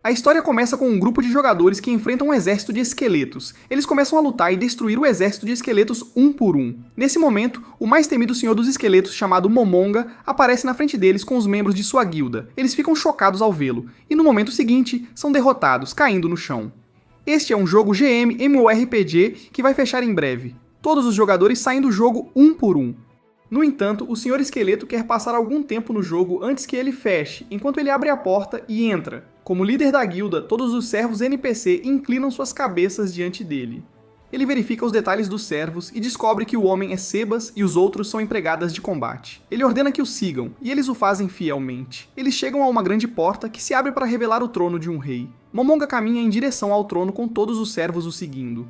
A história começa com um grupo de jogadores que enfrentam um exército de esqueletos. Eles começam a lutar e destruir o exército de esqueletos um por um. Nesse momento, o mais temido senhor dos esqueletos, chamado Momonga, aparece na frente deles com os membros de sua guilda. Eles ficam chocados ao vê-lo, e no momento seguinte, são derrotados, caindo no chão. Este é um jogo GM MMORPG que vai fechar em breve. Todos os jogadores saem do jogo um por um. No entanto, o Sr. Esqueleto quer passar algum tempo no jogo antes que ele feche, enquanto ele abre a porta e entra. Como líder da guilda, todos os servos NPC inclinam suas cabeças diante dele. Ele verifica os detalhes dos servos e descobre que o homem é Sebas e os outros são empregadas de combate. Ele ordena que o sigam, e eles o fazem fielmente. Eles chegam a uma grande porta que se abre para revelar o trono de um rei. Momonga caminha em direção ao trono com todos os servos o seguindo.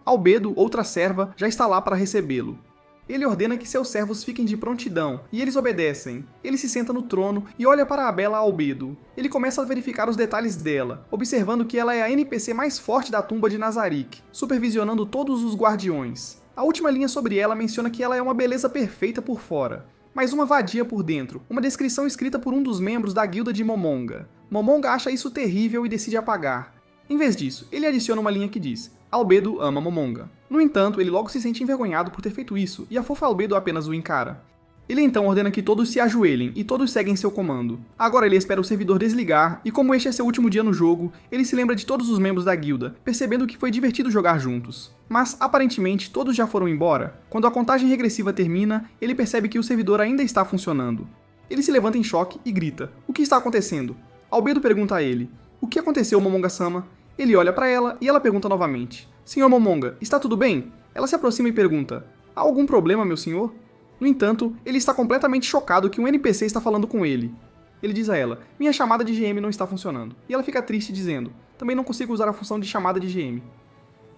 Albedo, outra serva, já está lá para recebê-lo. Ele ordena que seus servos fiquem de prontidão, e eles obedecem. Ele se senta no trono e olha para a bela Albedo. Ele começa a verificar os detalhes dela, observando que ela é a NPC mais forte da tumba de Nazarick, supervisionando todos os guardiões. A última linha sobre ela menciona que ela é uma beleza perfeita por fora, mas uma vadia por dentro, uma descrição escrita por um dos membros da guilda de Momonga. Momonga acha isso terrível e decide apagar. Em vez disso, ele adiciona uma linha que diz: Albedo ama Momonga. No entanto, ele logo se sente envergonhado por ter feito isso, e a fofa Albedo apenas o encara. Ele então ordena que todos se ajoelhem, e todos seguem seu comando. Agora ele espera o servidor desligar, e como este é seu último dia no jogo, ele se lembra de todos os membros da guilda, percebendo que foi divertido jogar juntos. Mas, aparentemente, todos já foram embora. Quando a contagem regressiva termina, ele percebe que o servidor ainda está funcionando. Ele se levanta em choque e grita: "O que está acontecendo?" Albedo pergunta a ele: "O que aconteceu, Momonga-sama?" Ele olha para ela e ela pergunta novamente: "Senhor Momonga, está tudo bem?" Ela se aproxima e pergunta: "Há algum problema, meu senhor?" No entanto, ele está completamente chocado que um NPC está falando com ele. Ele diz a ela: "Minha chamada de GM não está funcionando." E ela fica triste dizendo: "Também não consigo usar a função de chamada de GM."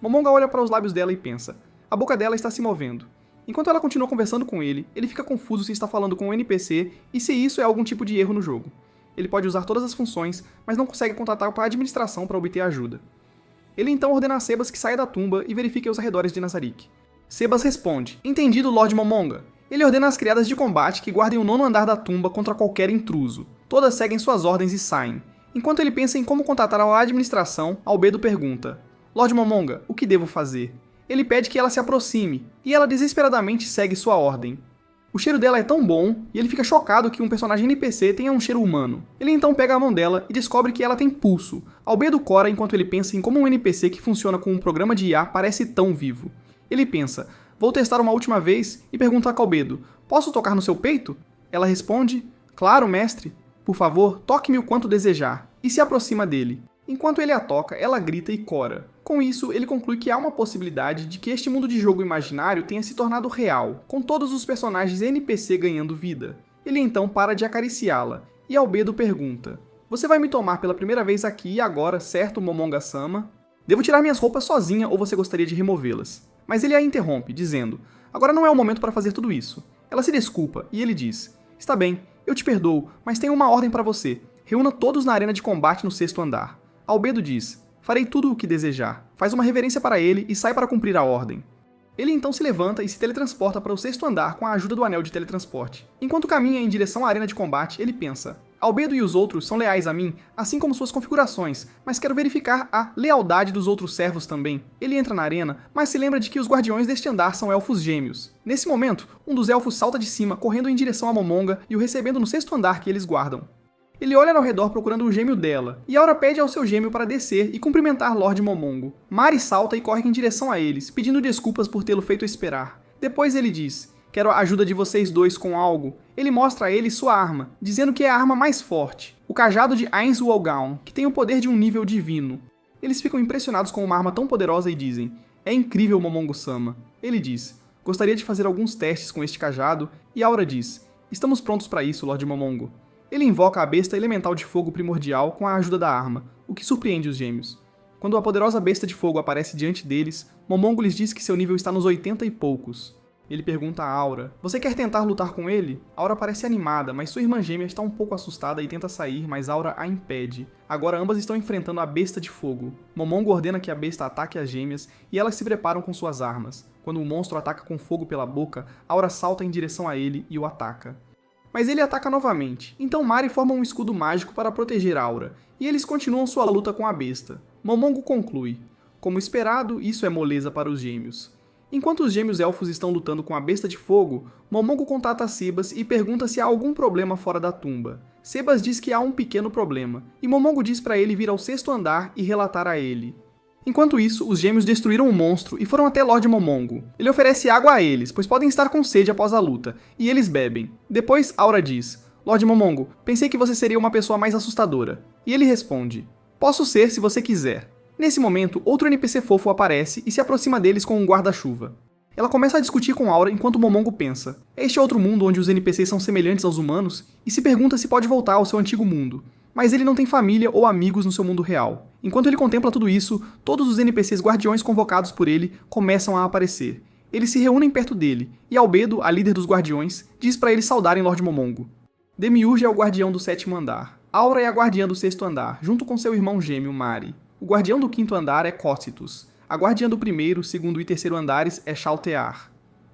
Momonga olha para os lábios dela e pensa. A boca dela está se movendo. Enquanto ela continua conversando com ele, ele fica confuso se está falando com um NPC e se isso é algum tipo de erro no jogo. Ele pode usar todas as funções, mas não consegue contatar a administração para obter ajuda. Ele então ordena a Sebas que saia da tumba e verifique os arredores de Nazarick. Sebas responde: "Entendido, Lord Momonga." Ele ordena às criadas de combate que guardem o 9º andar da tumba contra qualquer intruso. Todas seguem suas ordens e saem. Enquanto ele pensa em como contatar a administração, Albedo pergunta: "Lord Momonga, o que devo fazer?" Ele pede que ela se aproxime, e ela desesperadamente segue sua ordem. O cheiro dela é tão bom, e ele fica chocado que um personagem NPC tenha um cheiro humano. Ele então pega a mão dela e descobre que ela tem pulso. Albedo cora enquanto ele pensa em como um NPC que funciona com um programa de IA parece tão vivo. Ele pensa: "Vou testar uma última vez", e pergunta a Albedo: "Posso tocar no seu peito?" Ela responde: "Claro, mestre. Por favor, toque-me o quanto desejar", e se aproxima dele. Enquanto ele a toca, ela grita e cora. Com isso, ele conclui que há uma possibilidade de que este mundo de jogo imaginário tenha se tornado real, com todos os personagens NPC ganhando vida. Ele então para de acariciá-la, e Albedo pergunta: "Você vai me tomar pela primeira vez aqui e agora, certo, Momonga-sama? Devo tirar minhas roupas sozinha ou você gostaria de removê-las?" Mas ele a interrompe, dizendo: "Agora não é o momento para fazer tudo isso." Ela se desculpa, e ele diz: "Está bem, eu te perdoo, mas tenho uma ordem para você. Reúna todos na arena de combate no 6º andar." Albedo diz: "Farei tudo o que desejar." Faz uma reverência para ele e sai para cumprir a ordem. Ele então se levanta e se teletransporta para o 6º andar com a ajuda do anel de teletransporte. Enquanto caminha em direção à arena de combate, ele pensa: "Albedo e os outros são leais a mim, assim como suas configurações, mas quero verificar a lealdade dos outros servos também." Ele entra na arena, mas se lembra de que os guardiões deste andar são elfos gêmeos. Nesse momento, um dos elfos salta de cima, correndo em direção a Momonga e o recebendo no 6º andar que eles guardam. Ele olha ao redor procurando o gêmeo dela, e Aura pede ao seu gêmeo para descer e cumprimentar Lord Momongo. Mari salta e corre em direção a eles, pedindo desculpas por tê-lo feito esperar. Depois ele diz: "Quero a ajuda de vocês dois com algo." Ele mostra a eles sua arma, dizendo que é a arma mais forte, o cajado de Ainswolgaun, que tem o poder de um nível divino. Eles ficam impressionados com uma arma tão poderosa e dizem: "É incrível, Momongo-sama." Ele diz: "Gostaria de fazer alguns testes com este cajado," e Aura diz: "Estamos prontos para isso, Lord Momongo." Ele invoca a besta elemental de fogo primordial com a ajuda da arma, o que surpreende os gêmeos. Quando a poderosa besta de fogo aparece diante deles, Momongo lhes diz que seu nível está nos 80 e poucos. Ele pergunta a Aura: "Você quer tentar lutar com ele?" Aura parece animada, mas sua irmã gêmea está um pouco assustada e tenta sair, mas Aura a impede. Agora ambas estão enfrentando a besta de fogo. Momongo ordena que a besta ataque as gêmeas e elas se preparam com suas armas. Quando o monstro ataca com fogo pela boca, Aura salta em direção a ele e o ataca. Mas ele ataca novamente, então Mari forma um escudo mágico para proteger Aura, e eles continuam sua luta com a besta. Momongo conclui: como esperado, isso é moleza para os gêmeos. Enquanto os gêmeos elfos estão lutando com a besta de fogo, Momongo contata Sebas e pergunta se há algum problema fora da tumba. Sebas diz que há um pequeno problema, e Momongo diz para ele vir ao 6º andar e relatar a ele. Enquanto isso, os gêmeos destruíram o monstro e foram até Lord Momongo. Ele oferece água a eles, pois podem estar com sede após a luta, e eles bebem. Depois, Aura diz: Lord Momongo, pensei que você seria uma pessoa mais assustadora. E ele responde: posso ser se você quiser. Nesse momento, outro NPC fofo aparece e se aproxima deles com um guarda-chuva. Ela começa a discutir com Aura enquanto Momongo pensa. É este outro mundo onde os NPCs são semelhantes aos humanos? E se pergunta se pode voltar ao seu antigo mundo. Mas ele não tem família ou amigos no seu mundo real. Enquanto ele contempla tudo isso, todos os NPCs guardiões convocados por ele começam a aparecer. Eles se reúnem perto dele, e Albedo, a líder dos guardiões, diz para eles saudarem Lord Momongo. Demiurge é o guardião do 7º andar. Aura é a guardiã do 6º andar, junto com seu irmão gêmeo Mari. O guardião do 5º andar é Cocytus. A guardiã do 1º, 2º e 3º andares é Shaltear.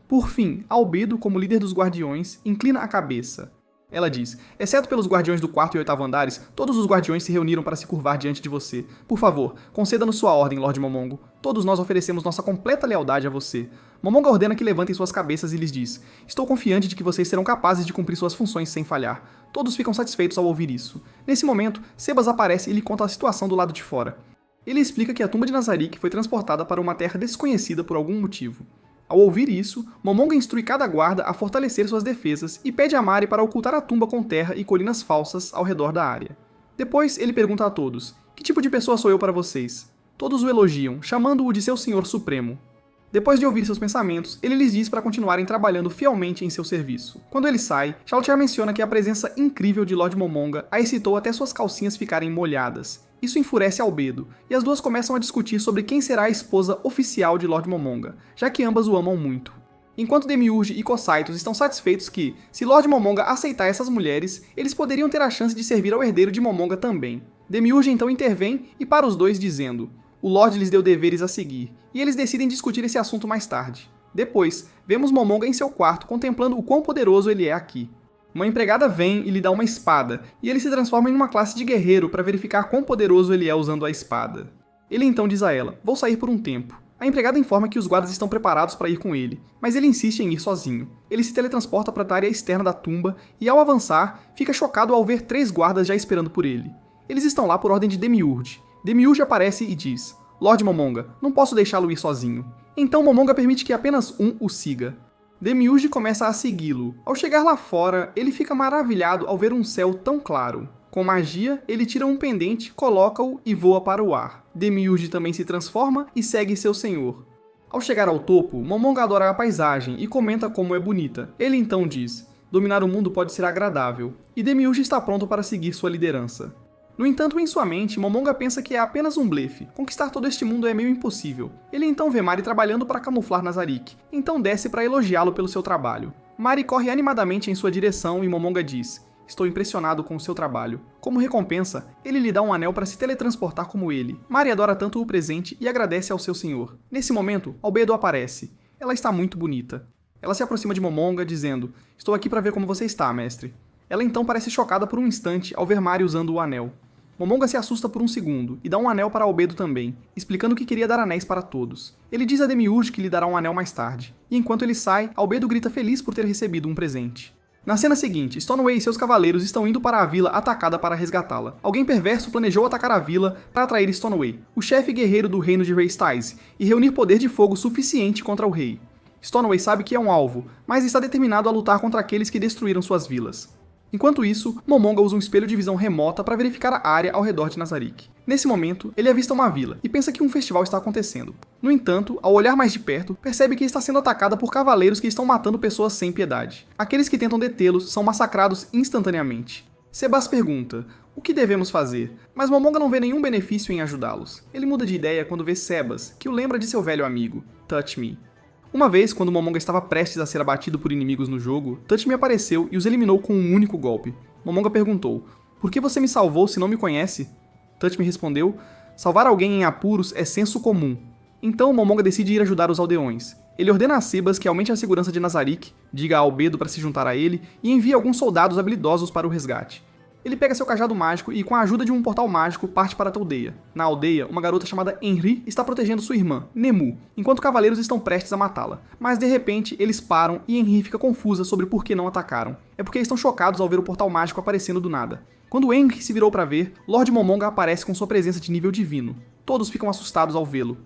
Por fim, Albedo, como líder dos guardiões, inclina a cabeça. Ela diz: exceto pelos guardiões do 4º e 8º andares, todos os guardiões se reuniram para se curvar diante de você. Por favor, conceda-nos sua ordem, Lord Momongo. Todos nós oferecemos nossa completa lealdade a você. Momongo ordena que levantem suas cabeças e lhes diz: estou confiante de que vocês serão capazes de cumprir suas funções sem falhar. Todos ficam satisfeitos ao ouvir isso. Nesse momento, Sebas aparece e lhe conta a situação do lado de fora. Ele explica que a tumba de Nazarick foi transportada para uma terra desconhecida por algum motivo. Ao ouvir isso, Momonga instrui cada guarda a fortalecer suas defesas e pede a Mari para ocultar a tumba com terra e colinas falsas ao redor da área. Depois, ele pergunta a todos: que tipo de pessoa sou eu para vocês? Todos o elogiam, chamando-o de seu Senhor Supremo. Depois de ouvir seus pensamentos, ele lhes diz para continuarem trabalhando fielmente em seu serviço. Quando ele sai, Shaltear menciona que a presença incrível de Lord Momonga a excitou até suas calcinhas ficarem molhadas. Isso enfurece Albedo, e as duas começam a discutir sobre quem será a esposa oficial de Lord Momonga, já que ambas o amam muito. Enquanto Demiurge e Cocytus estão satisfeitos que, se Lord Momonga aceitar essas mulheres, eles poderiam ter a chance de servir ao herdeiro de Momonga também. Demiurge então intervém e para os dois dizendo: o Lorde lhes deu deveres a seguir, e eles decidem discutir esse assunto mais tarde. Depois, vemos Momonga em seu quarto contemplando o quão poderoso ele é aqui. Uma empregada vem e lhe dá uma espada, e ele se transforma em uma classe de guerreiro para verificar quão poderoso ele é usando a espada. Ele então diz a ela: vou sair por um tempo. A empregada informa que os guardas estão preparados para ir com ele, mas ele insiste em ir sozinho. Ele se teletransporta para a área externa da tumba e, ao avançar, fica chocado ao ver 3 guardas já esperando por ele. Eles estão lá por ordem de Demiurge. Demiurge aparece e diz: Lord Momonga, não posso deixá-lo ir sozinho. Então Momonga permite que apenas um o siga. Demiurge começa a segui-lo. Ao chegar lá fora, ele fica maravilhado ao ver um céu tão claro. Com magia, ele tira um pendente, coloca-o e voa para o ar. Demiurge também se transforma e segue seu senhor. Ao chegar ao topo, Momonga adora a paisagem e comenta como é bonita. Ele então diz: dominar o mundo pode ser agradável, e Demiurge está pronto para seguir sua liderança. No entanto, em sua mente, Momonga pensa que é apenas um blefe. Conquistar todo este mundo é meio impossível. Ele então vê Mari trabalhando para camuflar Nazarick, então desce para elogiá-lo pelo seu trabalho. Mari corre animadamente em sua direção e Momonga diz: estou impressionado com o seu trabalho. Como recompensa, ele lhe dá um anel para se teletransportar como ele. Mari adora tanto o presente e agradece ao seu senhor. Nesse momento, Albedo aparece. Ela está muito bonita. Ela se aproxima de Momonga, dizendo: estou aqui para ver como você está, mestre. Ela então parece chocada por um instante ao ver Mari usando o anel. Momonga se assusta por um segundo e dá um anel para Albedo também, explicando que queria dar anéis para todos. Ele diz a Demiurge que lhe dará um anel mais tarde, e enquanto ele sai, Albedo grita feliz por ter recebido um presente. Na cena seguinte, Stoneway e seus cavaleiros estão indo para a vila atacada para resgatá-la. Alguém perverso planejou atacar a vila para atrair Stoneway, o chefe guerreiro do reino de Raystize, e reunir poder de fogo suficiente contra o rei. Stoneway sabe que é um alvo, mas está determinado a lutar contra aqueles que destruíram suas vilas. Enquanto isso, Momonga usa um espelho de visão remota para verificar a área ao redor de Nazarick. Nesse momento, ele avista uma vila e pensa que um festival está acontecendo. No entanto, ao olhar mais de perto, percebe que está sendo atacada por cavaleiros que estão matando pessoas sem piedade. Aqueles que tentam detê-los são massacrados instantaneamente. Sebas pergunta: o que devemos fazer? Mas Momonga não vê nenhum benefício em ajudá-los. Ele muda de ideia quando vê Sebas, que o lembra de seu velho amigo, Touch Me. Uma vez, quando Momonga estava prestes a ser abatido por inimigos no jogo, Touch Me apareceu e os eliminou com um único golpe. Momonga perguntou: por que você me salvou se não me conhece? Touch Me respondeu: salvar alguém em apuros é senso comum. Então Momonga decide ir ajudar os aldeões. Ele ordena a Sebas que aumente a segurança de Nazarick, diga a Albedo para se juntar a ele e envie alguns soldados habilidosos para o resgate. Ele pega seu cajado mágico e, com a ajuda de um portal mágico, parte para a aldeia. Na aldeia, uma garota chamada Henri está protegendo sua irmã, Nemu, enquanto cavaleiros estão prestes a matá-la. Mas, de repente, eles param e Henri fica confusa sobre por que não atacaram. É porque estão chocados ao ver o portal mágico aparecendo do nada. Quando Henri se virou para ver, Lord Momonga aparece com sua presença de nível divino. Todos ficam assustados ao vê-lo.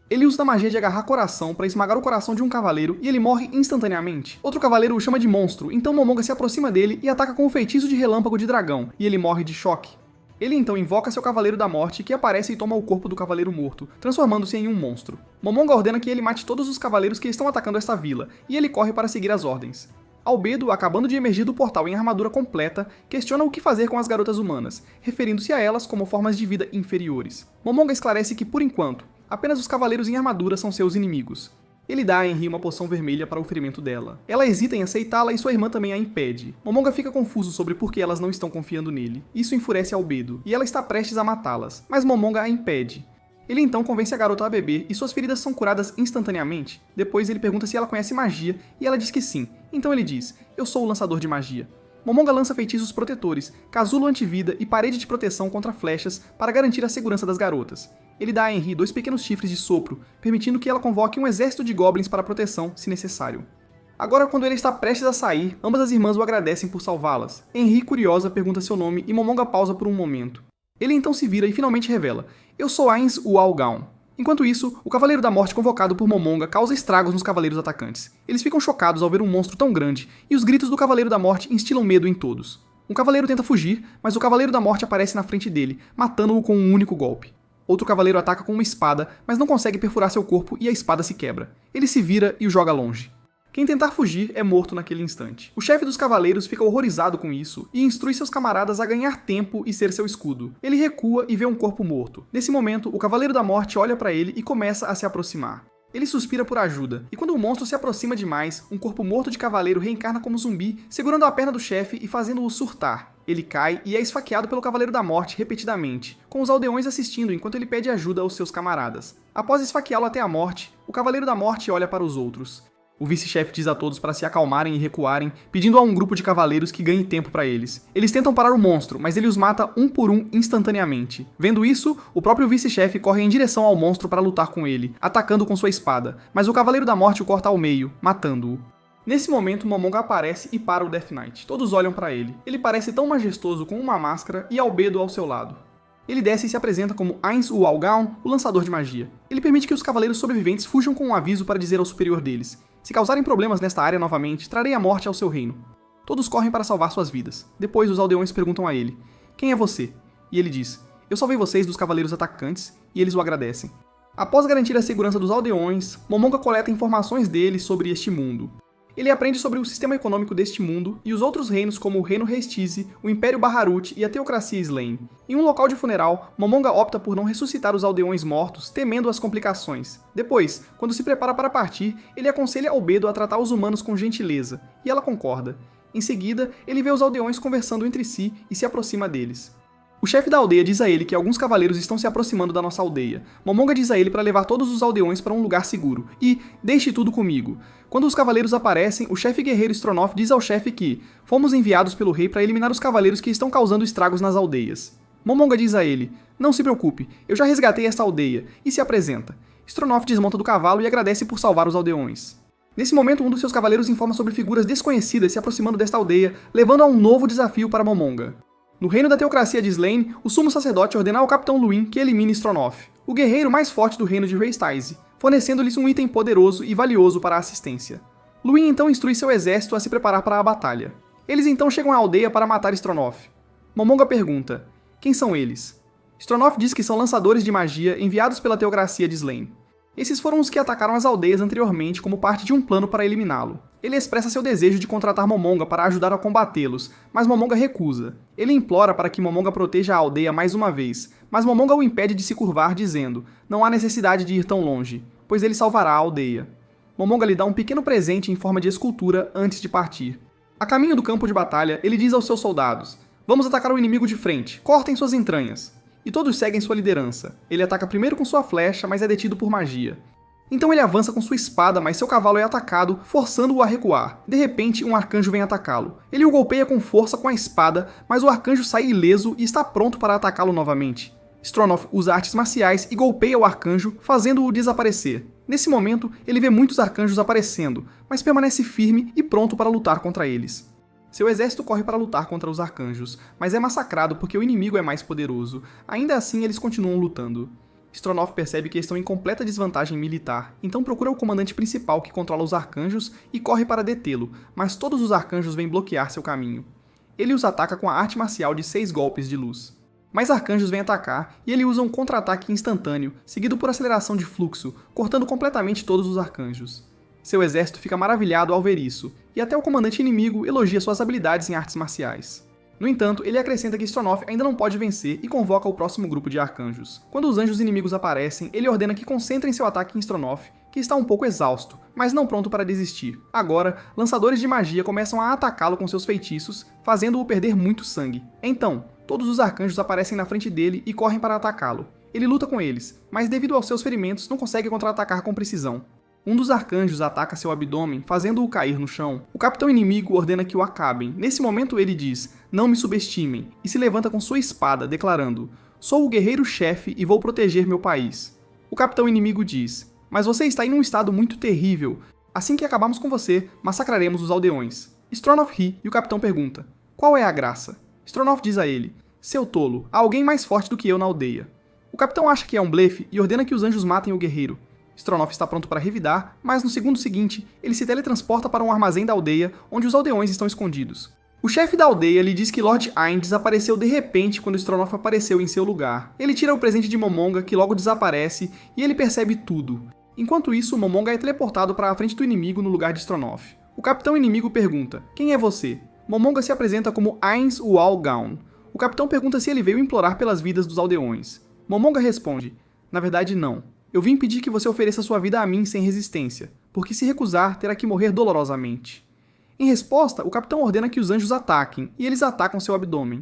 Ele usa a magia de agarrar coração para esmagar o coração de um cavaleiro e ele morre instantaneamente. Outro cavaleiro o chama de monstro, então Momonga se aproxima dele e ataca com o feitiço de relâmpago de dragão, e ele morre de choque. Ele então invoca seu Cavaleiro da Morte, que aparece e toma o corpo do cavaleiro morto, transformando-se em um monstro. Momonga ordena que ele mate todos os cavaleiros que estão atacando esta vila, e ele corre para seguir as ordens. Albedo, acabando de emergir do portal em armadura completa, questiona o que fazer com as garotas humanas, referindo-se a elas como formas de vida inferiores. Momonga esclarece que, por enquanto, apenas os cavaleiros em armadura são seus inimigos. Ele dá a Henri uma poção vermelha para o ferimento dela. Ela hesita em aceitá-la e sua irmã também a impede. Momonga fica confuso sobre por que elas não estão confiando nele. Isso enfurece Albedo, e ela está prestes a matá-las, mas Momonga a impede. Ele então convence a garota a beber e suas feridas são curadas instantaneamente. Depois ele pergunta se ela conhece magia e ela diz que sim. Então ele diz: "Eu sou o lançador de magia." Momonga lança feitiços protetores, casulo antivida e parede de proteção contra flechas para garantir a segurança das garotas. Ele dá a Henri 2 pequenos chifres de sopro, permitindo que ela convoque um exército de goblins para proteção, se necessário. Agora, quando ele está prestes a sair, ambas as irmãs o agradecem por salvá-las. Henri, curiosa, pergunta seu nome e Momonga pausa por um momento. Ele então se vira e finalmente revela: "Eu sou Ainz Ualgaon." Enquanto isso, o Cavaleiro da Morte convocado por Momonga causa estragos nos cavaleiros atacantes. Eles ficam chocados ao ver um monstro tão grande, e os gritos do Cavaleiro da Morte instilam medo em todos. Um cavaleiro tenta fugir, mas o Cavaleiro da Morte aparece na frente dele, matando-o com um único golpe. Outro cavaleiro ataca com uma espada, mas não consegue perfurar seu corpo e a espada se quebra. Ele se vira e o joga longe. Quem tentar fugir é morto naquele instante. O chefe dos cavaleiros fica horrorizado com isso e instrui seus camaradas a ganhar tempo e ser seu escudo. Ele recua e vê um corpo morto. Nesse momento, o Cavaleiro da Morte olha para ele e começa a se aproximar. Ele suspira por ajuda, e quando o monstro se aproxima demais, um corpo morto de cavaleiro reencarna como zumbi, segurando a perna do chefe e fazendo-o surtar. Ele cai e é esfaqueado pelo Cavaleiro da Morte repetidamente, com os aldeões assistindo enquanto ele pede ajuda aos seus camaradas. Após esfaqueá-lo até a morte, o Cavaleiro da Morte olha para os outros. O vice-chefe diz a todos para se acalmarem e recuarem, pedindo a um grupo de cavaleiros que ganhe tempo para eles. Eles tentam parar o monstro, mas ele os mata um por um instantaneamente. Vendo isso, o próprio vice-chefe corre em direção ao monstro para lutar com ele, atacando com sua espada, mas o Cavaleiro da Morte o corta ao meio, matando-o. Nesse momento, Momonga aparece e para o Death Knight. Todos olham para ele. Ele parece tão majestoso com uma máscara e Albedo ao seu lado. Ele desce e se apresenta como Ainz Ualgaon, o lançador de magia. Ele permite que os cavaleiros sobreviventes fujam com um aviso para dizer ao superior deles: "Se causarem problemas nesta área novamente, trarei a morte ao seu reino." Todos correm para salvar suas vidas. Depois, os aldeões perguntam a ele: "Quem é você?" E ele diz: "Eu salvei vocês dos cavaleiros atacantes," e eles o agradecem. Após garantir a segurança dos aldeões, Momonga coleta informações deles sobre este mundo. Ele aprende sobre o sistema econômico deste mundo e os outros reinos como o Reino Restize, o Império Baharut e a Teocracia Slane. Em um local de funeral, Momonga opta por não ressuscitar os aldeões mortos, temendo as complicações. Depois, quando se prepara para partir, ele aconselha Albedo a tratar os humanos com gentileza, e ela concorda. Em seguida, ele vê os aldeões conversando entre si e se aproxima deles. O chefe da aldeia diz a ele que alguns cavaleiros estão se aproximando da nossa aldeia. Momonga diz a ele para levar todos os aldeões para um lugar seguro e "deixe tudo comigo." Quando os cavaleiros aparecem, o chefe guerreiro Stronov diz ao chefe que "fomos enviados pelo rei para eliminar os cavaleiros que estão causando estragos nas aldeias." Momonga diz a ele "não se preocupe, eu já resgatei esta aldeia," e se apresenta. Stronov desmonta do cavalo e agradece por salvar os aldeões. Nesse momento, um dos seus cavaleiros informa sobre figuras desconhecidas se aproximando desta aldeia, levando a um novo desafio para Momonga. No reino da Teocracia de Slane, o sumo sacerdote ordena ao capitão Luin que elimine Stronov, o guerreiro mais forte do reino de Raystize, fornecendo-lhes um item poderoso e valioso para a assistência. Luin então instrui seu exército a se preparar para a batalha. Eles então chegam à aldeia para matar Stronov. Momonga pergunta: "Quem são eles?" Stronov diz que são lançadores de magia enviados pela Teocracia de Slane. Esses foram os que atacaram as aldeias anteriormente como parte de um plano para eliminá-lo. Ele expressa seu desejo de contratar Momonga para ajudar a combatê-los, mas Momonga recusa. Ele implora para que Momonga proteja a aldeia mais uma vez, mas Momonga o impede de se curvar, dizendo: "Não há necessidade de ir tão longe, pois ele salvará a aldeia." Momonga lhe dá um pequeno presente em forma de escultura antes de partir. A caminho do campo de batalha, ele diz aos seus soldados: "Vamos atacar o inimigo de frente, cortem suas entranhas." E todos seguem sua liderança. Ele ataca primeiro com sua flecha, mas é detido por magia. Então ele avança com sua espada, mas seu cavalo é atacado, forçando-o a recuar. De repente, um arcanjo vem atacá-lo. Ele o golpeia com força com a espada, mas o arcanjo sai ileso e está pronto para atacá-lo novamente. Stronov usa artes marciais e golpeia o arcanjo, fazendo-o desaparecer. Nesse momento, ele vê muitos arcanjos aparecendo, mas permanece firme e pronto para lutar contra eles. Seu exército corre para lutar contra os arcanjos, mas é massacrado porque o inimigo é mais poderoso. Ainda assim, eles continuam lutando. Stronov percebe que estão em completa desvantagem militar, então procura o comandante principal que controla os arcanjos e corre para detê-lo, mas todos os arcanjos vêm bloquear seu caminho. Ele os ataca com a arte marcial de 6 golpes de luz. Mais arcanjos vêm atacar e ele usa um contra-ataque instantâneo, seguido por aceleração de fluxo, cortando completamente todos os arcanjos. Seu exército fica maravilhado ao ver isso, e até o comandante inimigo elogia suas habilidades em artes marciais. No entanto, ele acrescenta que Stronov ainda não pode vencer e convoca o próximo grupo de arcanjos. Quando os anjos inimigos aparecem, ele ordena que concentrem seu ataque em Stronov, que está um pouco exausto, mas não pronto para desistir. Agora, lançadores de magia começam a atacá-lo com seus feitiços, fazendo-o perder muito sangue. Então, todos os arcanjos aparecem na frente dele e correm para atacá-lo. Ele luta com eles, mas devido aos seus ferimentos não consegue contra-atacar com precisão. Um dos arcanjos ataca seu abdômen, fazendo-o cair no chão. O capitão inimigo ordena que o acabem. Nesse momento ele diz, "Não me subestimem", e se levanta com sua espada, declarando, "Sou o guerreiro-chefe e vou proteger meu país." O capitão inimigo diz, "Mas você está em um estado muito terrível. Assim que acabarmos com você, massacraremos os aldeões." Stronov ri e o capitão pergunta, "Qual é a graça?" Stronov diz a ele, "Seu tolo, há alguém mais forte do que eu na aldeia." O capitão acha que é um blefe e ordena que os anjos matem o guerreiro. Stronov está pronto para revidar, mas no segundo seguinte, ele se teletransporta para um armazém da aldeia, onde os aldeões estão escondidos. O chefe da aldeia lhe diz que Lord Ain desapareceu de repente quando Stronov apareceu em seu lugar. Ele tira o presente de Momonga, que logo desaparece, e ele percebe tudo. Enquanto isso, Momonga é teleportado para a frente do inimigo no lugar de Stronov. O capitão inimigo pergunta, "Quem é você?" Momonga se apresenta como Ains Ual Gaun. O capitão pergunta se ele veio implorar pelas vidas dos aldeões. Momonga responde, "Na verdade não. Eu vim pedir que você ofereça sua vida a mim sem resistência, porque se recusar, terá que morrer dolorosamente." Em resposta, o capitão ordena que os anjos ataquem, e eles atacam seu abdômen.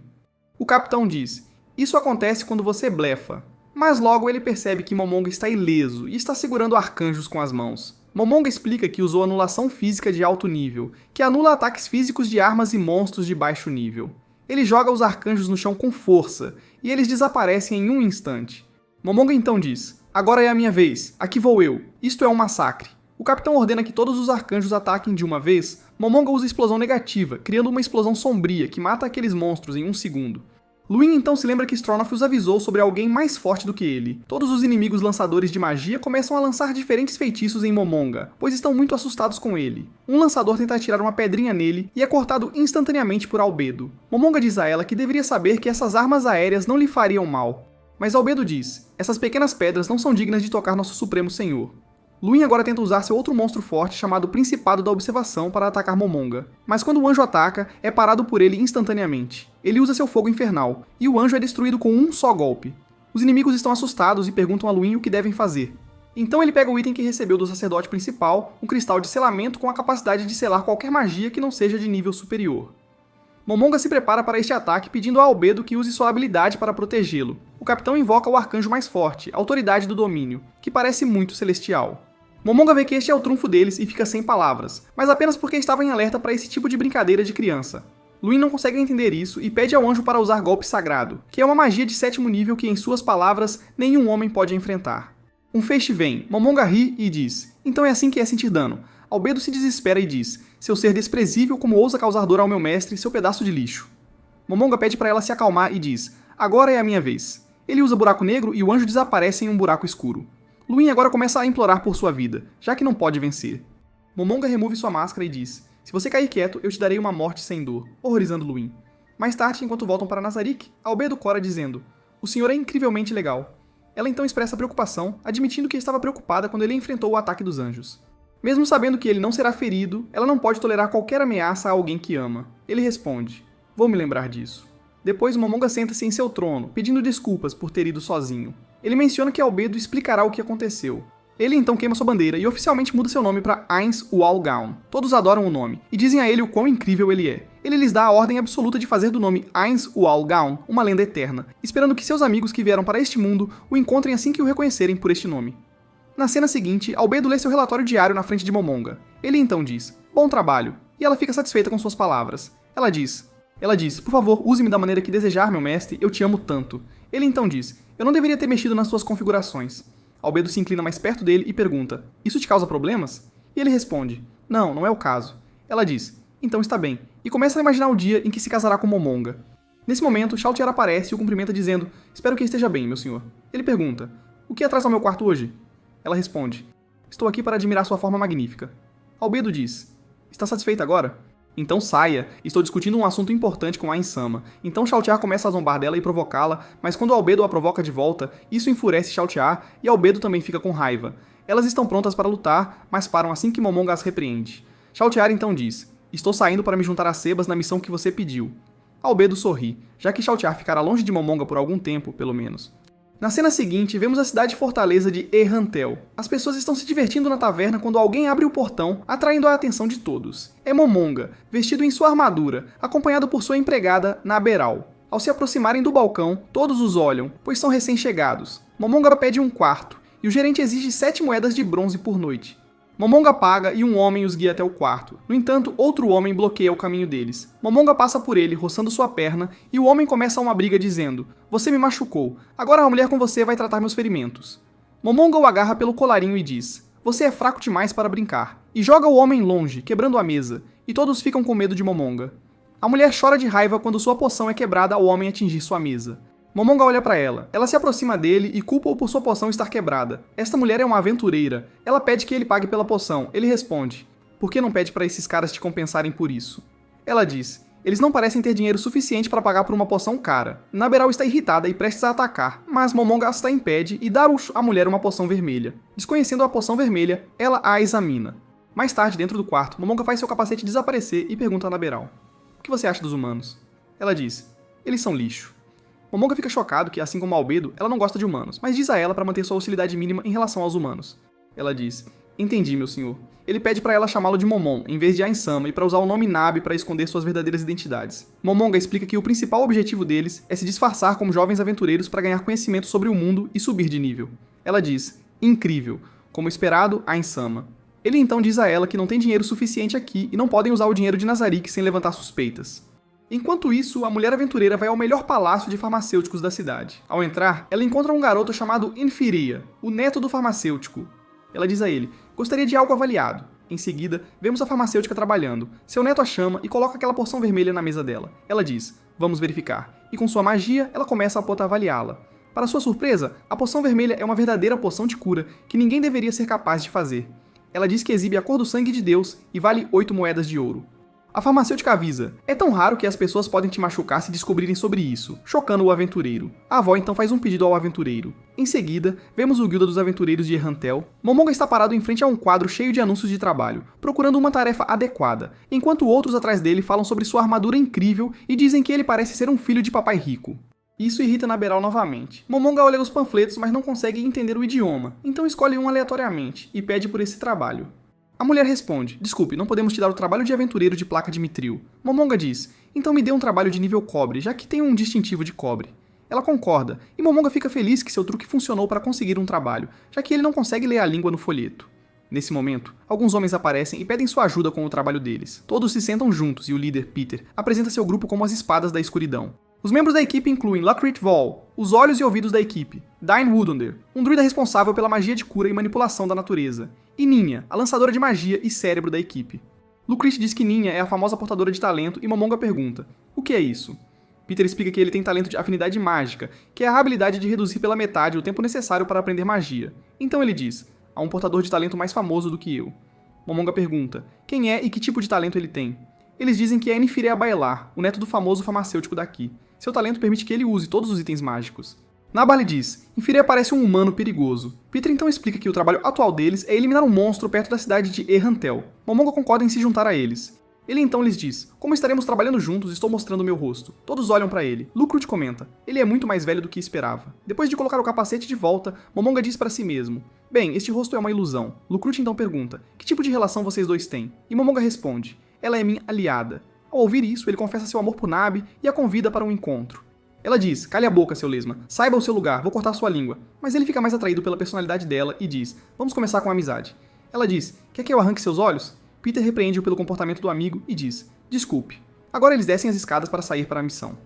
O capitão diz, "Isso acontece quando você blefa." Mas logo ele percebe que Momonga está ileso e está segurando arcanjos com as mãos. Momonga explica que usou anulação física de alto nível, que anula ataques físicos de armas e monstros de baixo nível. Ele joga os arcanjos no chão com força, e eles desaparecem em um instante. Momonga então diz, "Agora é a minha vez, aqui vou eu, isto é um massacre." O capitão ordena que todos os arcanjos ataquem de uma vez. Momonga usa explosão negativa, criando uma explosão sombria que mata aqueles monstros em um segundo. Luin então se lembra que Stronov os avisou sobre alguém mais forte do que ele. Todos os inimigos lançadores de magia começam a lançar diferentes feitiços em Momonga, pois estão muito assustados com ele. Um lançador tenta atirar uma pedrinha nele e é cortado instantaneamente por Albedo. Momonga diz a ela que deveria saber que essas armas aéreas não lhe fariam mal. Mas Albedo diz, "Essas pequenas pedras não são dignas de tocar nosso Supremo Senhor." Luin agora tenta usar seu outro monstro forte chamado Principado da Observação para atacar Momonga, mas quando o anjo ataca, é parado por ele instantaneamente. Ele usa seu fogo infernal, e o anjo é destruído com um só golpe. Os inimigos estão assustados e perguntam a Luin o que devem fazer. Então ele pega o item que recebeu do sacerdote principal, um cristal de selamento com a capacidade de selar qualquer magia que não seja de nível superior. Momonga se prepara para este ataque pedindo a Albedo que use sua habilidade para protegê-lo. O capitão invoca o arcanjo mais forte, Autoridade do Domínio, que parece muito celestial. Momonga vê que este é o trunfo deles e fica sem palavras, mas apenas porque estava em alerta para esse tipo de brincadeira de criança. Luin não consegue entender isso e pede ao anjo para usar golpe sagrado, que é uma magia de 7º nível que, em suas palavras, nenhum homem pode enfrentar. Um feixe vem, Momonga ri e diz, "Então é assim que é sentir dano." Albedo se desespera e diz, "Seu ser desprezível como ousa causar dor ao meu mestre, seu pedaço de lixo." Momonga pede para ela se acalmar e diz, "Agora é a minha vez." Ele usa buraco negro e o anjo desaparece em um buraco escuro. Luin agora começa a implorar por sua vida, já que não pode vencer. Momonga remove sua máscara e diz, "Se você cair quieto, eu te darei uma morte sem dor", horrorizando Luin. Mais tarde, enquanto voltam para Nazarick, Albedo cora dizendo, "O senhor é incrivelmente legal." Ela então expressa preocupação, admitindo que estava preocupada quando ele enfrentou o ataque dos anjos. Mesmo sabendo que ele não será ferido, ela não pode tolerar qualquer ameaça a alguém que ama. Ele responde, "Vou me lembrar disso." Depois, Momonga senta-se em seu trono, pedindo desculpas por ter ido sozinho. Ele menciona que Albedo explicará o que aconteceu. Ele então queima sua bandeira e oficialmente muda seu nome para Ains Ual Gaun. Todos adoram o nome e dizem a ele o quão incrível ele é. Ele lhes dá a ordem absoluta de fazer do nome Ains Ual Gaun uma lenda eterna, esperando que seus amigos que vieram para este mundo o encontrem assim que o reconhecerem por este nome. Na cena seguinte, Albedo lê seu relatório diário na frente de Momonga. Ele então diz, bom trabalho, e ela fica satisfeita com suas palavras. Ela diz, por favor, use-me da maneira que desejar, meu mestre, eu te amo tanto. Ele então diz, eu não deveria ter mexido nas suas configurações. Albedo se inclina mais perto dele e pergunta, isso te causa problemas? E ele responde, não, não é o caso. Ela diz, então está bem, e começa a imaginar o dia em que se casará com Momonga. Nesse momento, Shao Tiara aparece e o cumprimenta dizendo, espero que esteja bem, meu senhor. Ele pergunta, o que traz ao meu quarto hoje? Ela responde, estou aqui para admirar sua forma magnífica. Albedo diz, está satisfeita agora? Então saia, estou discutindo um assunto importante com a Insama. Então Shao Tiara começa a zombar dela e provocá-la, mas quando Albedo a provoca de volta, isso enfurece Shao Tiara e Albedo também fica com raiva. Elas estão prontas para lutar, mas param assim que Momonga as repreende. Shao Tiara então diz, estou saindo para me juntar a Sebas na missão que você pediu. Albedo sorri, já que Shao Tiara ficará longe de Momonga por algum tempo, pelo menos. Na cena seguinte, vemos a cidade fortaleza de Errantel. As pessoas estão se divertindo na taverna quando alguém abre o portão, atraindo a atenção de todos. É Momonga, vestido em sua armadura, acompanhado por sua empregada, Naberal. Ao se aproximarem do balcão, todos os olham, pois são recém-chegados. Momonga pede um quarto, e o gerente exige 7 moedas de bronze por noite. Momonga paga e um homem os guia até o quarto. No entanto, outro homem bloqueia o caminho deles. Momonga passa por ele, roçando sua perna, e o homem começa uma briga dizendo, você me machucou, agora a mulher com você vai tratar meus ferimentos. Momonga o agarra pelo colarinho e diz, você é fraco demais para brincar, e joga o homem longe, quebrando a mesa, e todos ficam com medo de Momonga. A mulher chora de raiva quando sua poção é quebrada ao homem atingir sua mesa. Momonga olha para ela. Ela se aproxima dele e culpa-o por sua poção estar quebrada. Esta mulher é uma aventureira. Ela pede que ele pague pela poção. Ele responde, por que não pede para esses caras te compensarem por isso? Ela diz, eles não parecem ter dinheiro suficiente para pagar por uma poção cara. Naberal está irritada e prestes a atacar, mas Momonga a impede e dá à mulher uma poção vermelha. Desconhecendo a poção vermelha, ela a examina. Mais tarde, dentro do quarto, Momonga faz seu capacete desaparecer e pergunta a Naberal, o que você acha dos humanos? Ela diz, eles são lixo. Momonga fica chocado que, assim como Albedo, ela não gosta de humanos, mas diz a ela para manter sua hostilidade mínima em relação aos humanos. Ela diz, entendi, meu senhor. Ele pede para ela chamá-lo de Momon, em vez de Ainsama, e para usar o nome Nabe para esconder suas verdadeiras identidades. Momonga explica que o principal objetivo deles é se disfarçar como jovens aventureiros para ganhar conhecimento sobre o mundo e subir de nível. Ela diz, incrível, como esperado, Ainsama. Ele então diz a ela que não tem dinheiro suficiente aqui e não podem usar o dinheiro de Nazarick sem levantar suspeitas. Enquanto isso, a mulher aventureira vai ao melhor palácio de farmacêuticos da cidade. Ao entrar, ela encontra um garoto chamado Infiria, o neto do farmacêutico. Ela diz a ele, gostaria de algo avaliado. Em seguida, vemos a farmacêutica trabalhando. Seu neto a chama e coloca aquela porção vermelha na mesa dela. Ela diz, vamos verificar. E com sua magia, ela começa a avaliá-la. Para sua surpresa, a poção vermelha é uma verdadeira poção de cura que ninguém deveria ser capaz de fazer. Ela diz que exibe a cor do sangue de Deus e vale 8 moedas de ouro. A farmacêutica avisa, é tão raro que as pessoas podem te machucar se descobrirem sobre isso, chocando o aventureiro. A avó então faz um pedido ao aventureiro. Em seguida, vemos o Guilda dos Aventureiros de Errantel. Momonga está parado em frente a um quadro cheio de anúncios de trabalho, procurando uma tarefa adequada, enquanto outros atrás dele falam sobre sua armadura incrível e dizem que ele parece ser um filho de papai rico. Isso irrita Naberal novamente. Momonga olha os panfletos, mas não consegue entender o idioma, então escolhe um aleatoriamente e pede por esse trabalho. A mulher responde, desculpe, não podemos te dar o trabalho de aventureiro de placa de mitril. Momonga diz, então me dê um trabalho de nível cobre, já que tem um distintivo de cobre. Ela concorda, e Momonga fica feliz que seu truque funcionou para conseguir um trabalho, já que ele não consegue ler a língua no folheto. Nesse momento, alguns homens aparecem e pedem sua ajuda com o trabalho deles. Todos se sentam juntos e o líder, Peter, apresenta seu grupo como as espadas da escuridão. Os membros da equipe incluem Locrit Vol, os olhos e ouvidos da equipe, Dine Woodonder, um druida responsável pela magia de cura e manipulação da natureza, e Ninha, a lançadora de magia e cérebro da equipe. Lucrit diz que Ninha é a famosa portadora de talento e Momonga pergunta, o que é isso? Peter explica que ele tem talento de afinidade mágica, que é a habilidade de reduzir pela metade o tempo necessário para aprender magia. Então ele diz, há um portador de talento mais famoso do que eu. Momonga pergunta, quem é e que tipo de talento ele tem? Eles dizem que é Nifire Bailar, o neto do famoso farmacêutico daqui. Seu talento permite que ele use todos os itens mágicos. Nabali diz, Nifire parece um humano perigoso. Peter então explica que o trabalho atual deles é eliminar um monstro perto da cidade de Errantel. Momonga concorda em se juntar a eles. Ele então lhes diz, como estaremos trabalhando juntos, estou mostrando meu rosto. Todos olham para ele. Lucrut comenta, ele é muito mais velho do que esperava. Depois de colocar o capacete de volta, Momonga diz para si mesmo, bem, este rosto é uma ilusão. Lucrut então pergunta, que tipo de relação vocês dois têm? E Momonga responde, ela é minha aliada. Ao ouvir isso, ele confessa seu amor por Nabe e a convida para um encontro. Ela diz, cale a boca, seu lesma, saiba o seu lugar, vou cortar sua língua. Mas ele fica mais atraído pela personalidade dela e diz, vamos começar com a amizade. Ela diz, quer que eu arranque seus olhos? Peter repreende-o pelo comportamento do amigo e diz, desculpe. Agora eles descem as escadas para sair para a missão.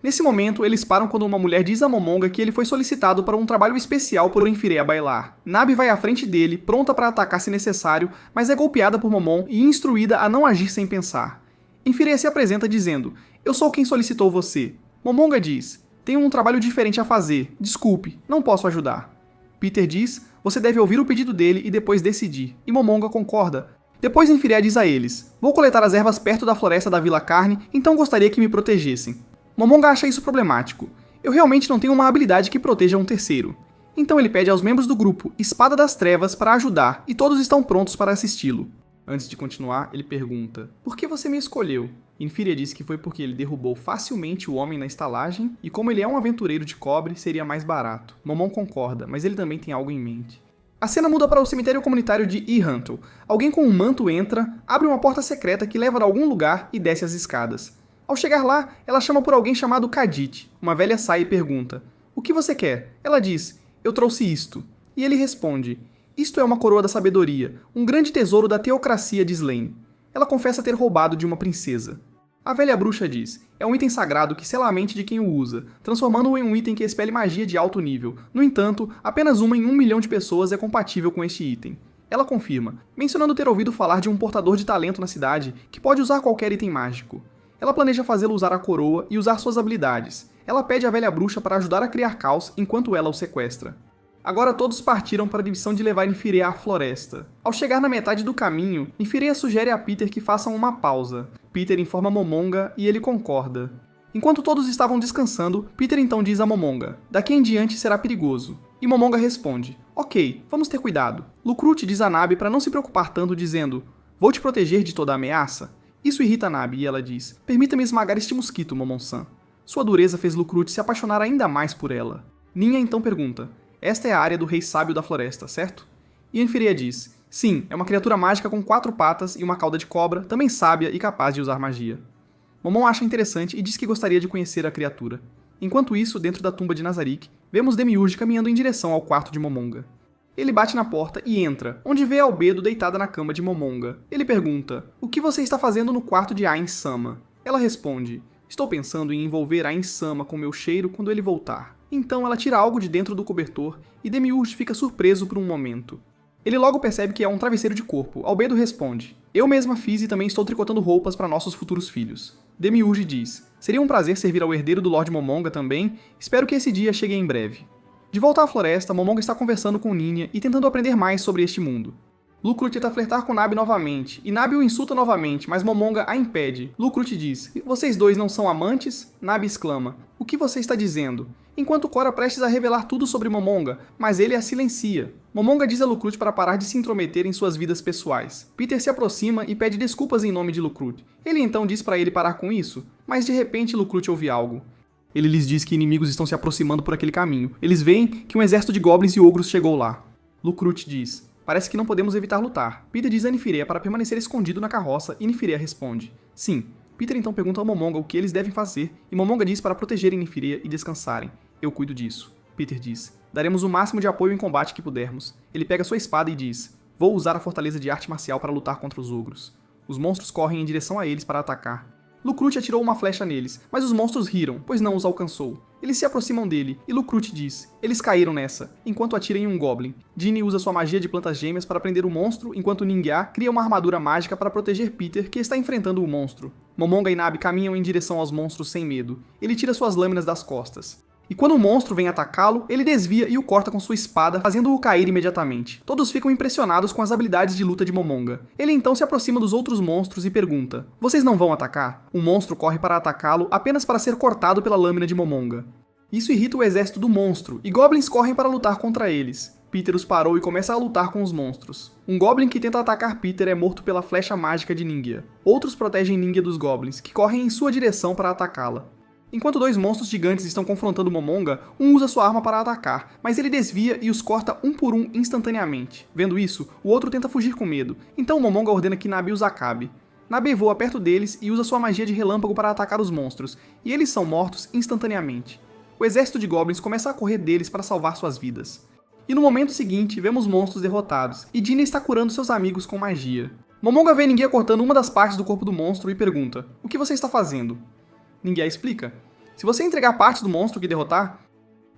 Nesse momento, eles param quando uma mulher diz a Momonga que ele foi solicitado para um trabalho especial por Enfirê bailar. Nabi vai à frente dele, pronta para atacar se necessário, mas é golpeada por Momon e instruída a não agir sem pensar. Enfirê se apresenta dizendo, eu sou quem solicitou você. Momonga diz, tenho um trabalho diferente a fazer, desculpe, não posso ajudar. Peter diz, você deve ouvir o pedido dele e depois decidir, e Momonga concorda. Depois Enfirê diz a eles, vou coletar as ervas perto da floresta da Vila Carne, então gostaria que me protegessem. Momonga acha isso problemático. Eu realmente não tenho uma habilidade que proteja um terceiro. Então ele pede aos membros do grupo Espada das Trevas para ajudar, e todos estão prontos para assisti-lo. Antes de continuar, ele pergunta, por que você me escolheu? Enfirê diz que foi porque ele derrubou facilmente o homem na estalagem, e como ele é um aventureiro de cobre, seria mais barato. Momon concorda, mas ele também tem algo em mente. A cena muda para o cemitério comunitário de E-Huntle. Alguém com um manto entra, abre uma porta secreta que leva a algum lugar e desce as escadas. Ao chegar lá, ela chama por alguém chamado Kadit. Uma velha sai e pergunta, o que você quer? Ela diz, eu trouxe isto. E ele responde, isto é uma coroa da sabedoria, um grande tesouro da teocracia de Slane. Ela confessa ter roubado de uma princesa. A velha bruxa diz, é um item sagrado que sela a mente de quem o usa, transformando-o em um item que expele magia de alto nível. No entanto, apenas uma em 1 milhão de pessoas é compatível com este item. Ela confirma, mencionando ter ouvido falar de um portador de talento na cidade que pode usar qualquer item mágico. Ela planeja fazê-lo usar a coroa e usar suas habilidades. Ela pede à velha bruxa para ajudar a criar caos enquanto ela o sequestra. Agora todos partiram para a missão de levar Enfirê à floresta. Ao chegar na metade do caminho, Enfirê sugere a Peter que façam uma pausa. Peter informa Momonga e ele concorda. Enquanto todos estavam descansando, Peter então diz a Momonga, daqui em diante será perigoso. E Momonga responde, ok, vamos ter cuidado. Lucrute diz a Nabi para não se preocupar tanto dizendo, vou te proteger de toda ameaça. Isso irrita Nabi e ela diz, permita-me esmagar este mosquito, Momon-san. Sua dureza fez Lucrute se apaixonar ainda mais por ela. Ninha então pergunta, esta é a área do Rei Sábio da Floresta, certo? E Enfirê diz, sim, é uma criatura mágica com 4 patas e uma cauda de cobra, também sábia e capaz de usar magia. Momon acha interessante e diz que gostaria de conhecer a criatura. Enquanto isso, dentro da tumba de Nazarick, vemos Demiurge caminhando em direção ao quarto de Momonga. Ele bate na porta e entra, onde vê Albedo deitada na cama de Momonga. Ele pergunta, o que você está fazendo no quarto de Ain-sama? Ela responde, estou pensando em envolver Ain-sama com meu cheiro quando ele voltar. Então ela tira algo de dentro do cobertor e Demiurge fica surpreso por um momento. Ele logo percebe que é um travesseiro de corpo. Albedo responde, eu mesma fiz e também estou tricotando roupas para nossos futuros filhos. Demiurge diz, seria um prazer servir ao herdeiro do Lord Momonga também, espero que esse dia chegue em breve. De volta à floresta, Momonga está conversando com Ninha e tentando aprender mais sobre este mundo. Lucrute tenta flertar com Nabi novamente, e Nabi o insulta novamente, mas Momonga a impede. Lucrute diz, vocês dois não são amantes? Nabi exclama, o que você está dizendo? Enquanto Cora prestes a revelar tudo sobre Momonga, mas ele a silencia. Momonga diz a Lucrute para parar de se intrometer em suas vidas pessoais. Peter se aproxima e pede desculpas em nome de Lucrute. Ele então diz para ele parar com isso, mas de repente Lucrute ouve algo. Ele lhes diz que inimigos estão se aproximando por aquele caminho. Eles veem que um exército de goblins e ogros chegou lá. Lucrute diz, parece que não podemos evitar lutar. Peter diz a Enfirê para permanecer escondido na carroça e Enfirê responde, sim. Peter então pergunta a Momonga o que eles devem fazer e Momonga diz para protegerem Enfirê e descansarem. Eu cuido disso. Peter diz, daremos o máximo de apoio em combate que pudermos. Ele pega sua espada e diz, vou usar a fortaleza de arte marcial para lutar contra os ogros. Os monstros correm em direção a eles para atacar. Lucrute atirou uma flecha neles, mas os monstros riram, pois não os alcançou. Eles se aproximam dele, e Lucrute diz, eles caíram nessa, enquanto atira em um goblin. Ginny usa sua magia de plantas gêmeas para prender o monstro, enquanto Ninguá cria uma armadura mágica para proteger Peter, que está enfrentando o monstro. Momonga e Nabi caminham em direção aos monstros sem medo. Ele tira suas lâminas das costas. E quando o monstro vem atacá-lo, ele desvia e o corta com sua espada, fazendo-o cair imediatamente. Todos ficam impressionados com as habilidades de luta de Momonga. Ele então se aproxima dos outros monstros e pergunta, vocês não vão atacar? O monstro corre para atacá-lo apenas para ser cortado pela lâmina de Momonga. Isso irrita o exército do monstro, e goblins correm para lutar contra eles. Peter os parou e começa a lutar com os monstros. Um goblin que tenta atacar Peter é morto pela flecha mágica de Ningia. Outros protegem Ningia dos goblins, que correm em sua direção para atacá-la. Enquanto dois monstros gigantes estão confrontando Momonga, um usa sua arma para atacar, mas ele desvia e os corta um por um instantaneamente. Vendo isso, o outro tenta fugir com medo, então Momonga ordena que Nabi os acabe. Nabe voa perto deles e usa sua magia de relâmpago para atacar os monstros, e eles são mortos instantaneamente. O exército de goblins começa a correr deles para salvar suas vidas. E no momento seguinte, vemos monstros derrotados, e Dina está curando seus amigos com magia. Momonga vê Ninguém cortando uma das partes do corpo do monstro e pergunta: "O que você está fazendo?" Ninguém explica: "Se você entregar partes do monstro que derrotar,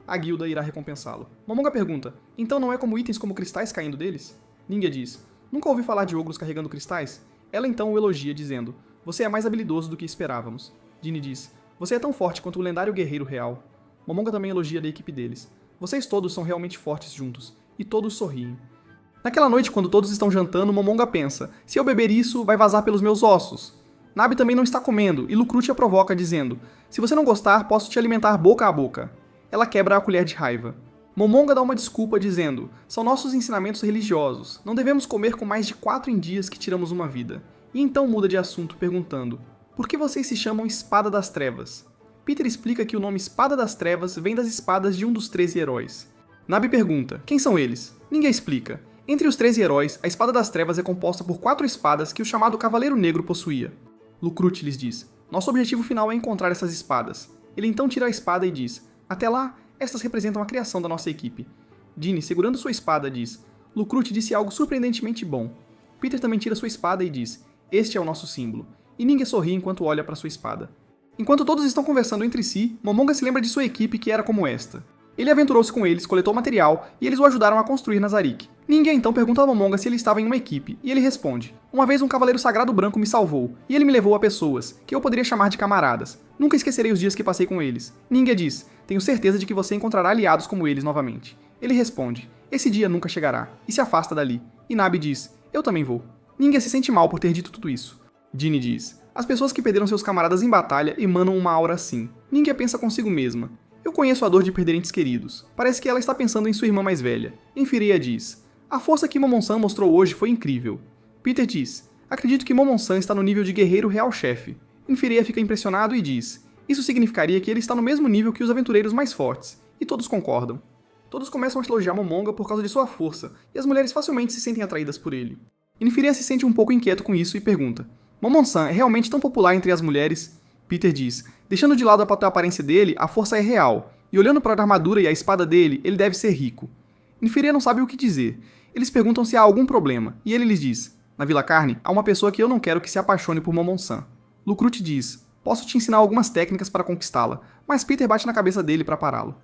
a guilda irá recompensá-lo." Momonga pergunta: "Então não é como itens como cristais caindo deles?" Ninguém diz: "Nunca ouvi falar de ogros carregando cristais?" Ela então o elogia, dizendo: "Você é mais habilidoso do que esperávamos." Dini diz: "Você é tão forte quanto o lendário guerreiro real." Momonga também elogia a equipe deles: "Vocês todos são realmente fortes juntos." E todos sorriem. Naquela noite, quando todos estão jantando, Momonga pensa: "Se eu beber isso, vai vazar pelos meus ossos." Nabe também não está comendo, e Lucruti a provoca, dizendo: "Se você não gostar, posso te alimentar boca a boca." Ela quebra a colher de raiva. Momonga dá uma desculpa, dizendo: "São nossos ensinamentos religiosos. Não devemos comer com mais de 4 em dias que tiramos uma vida." E então muda de assunto, perguntando: "Por que vocês se chamam Espada das Trevas?" Peter explica que o nome Espada das Trevas vem das espadas de um dos 13 heróis. Nabe pergunta: "Quem são eles?" Ninguém explica. Entre os 13 heróis, a Espada das Trevas é composta por 4 espadas que o chamado Cavaleiro Negro possuía. Lucruti lhes diz: "Nosso objetivo final é encontrar essas espadas." Ele então tira a espada e diz: "Até lá, estas representam a criação da nossa equipe." Dini, segurando sua espada, diz: "Lucruti disse algo surpreendentemente bom." Peter também tira sua espada e diz: "Este é o nosso símbolo." E Ninguém sorri enquanto olha para sua espada. Enquanto todos estão conversando entre si, Momonga se lembra de sua equipe que era como esta. Ele aventurou-se com eles, coletou material e eles o ajudaram a construir Nazarick. Ninguém então pergunta a Momonga se ele estava em uma equipe, e ele responde: "Uma vez um cavaleiro sagrado branco me salvou, e ele me levou a pessoas, que eu poderia chamar de camaradas. Nunca esquecerei os dias que passei com eles." Ninguém diz: "Tenho certeza de que você encontrará aliados como eles novamente." Ele responde: "Esse dia nunca chegará," e se afasta dali. E Nabe diz: "Eu também vou." Ninguém se sente mal por ter dito tudo isso. Dini diz: "As pessoas que perderam seus camaradas em batalha emanam uma aura assim." Ninguém pensa consigo mesma: "Eu conheço a dor de perder entes queridos." Parece que ela está pensando em sua irmã mais velha. Enfireia diz: "A força que Momon-san mostrou hoje foi incrível." Peter diz: "Acredito que Momon-san está no nível de guerreiro real-chefe." Enfireia fica impressionado e diz: "Isso significaria que ele está no mesmo nível que os aventureiros mais fortes." E todos concordam. Todos começam a elogiar Momonga por causa de sua força, e as mulheres facilmente se sentem atraídas por ele. Enfireia se sente um pouco inquieto com isso e pergunta: "Momon-san é realmente tão popular entre as mulheres?" Peter diz: "Deixando de lado a aparência dele, a força é real, e olhando para a armadura e a espada dele, ele deve ser rico." Enfireia não sabe o que dizer. Eles perguntam se há algum problema, e ele lhes diz: "Na Vila Carne, há uma pessoa que eu não quero que se apaixone por Momon-san." Lucruti diz: "Posso te ensinar algumas técnicas para conquistá-la," mas Peter bate na cabeça dele para pará-lo.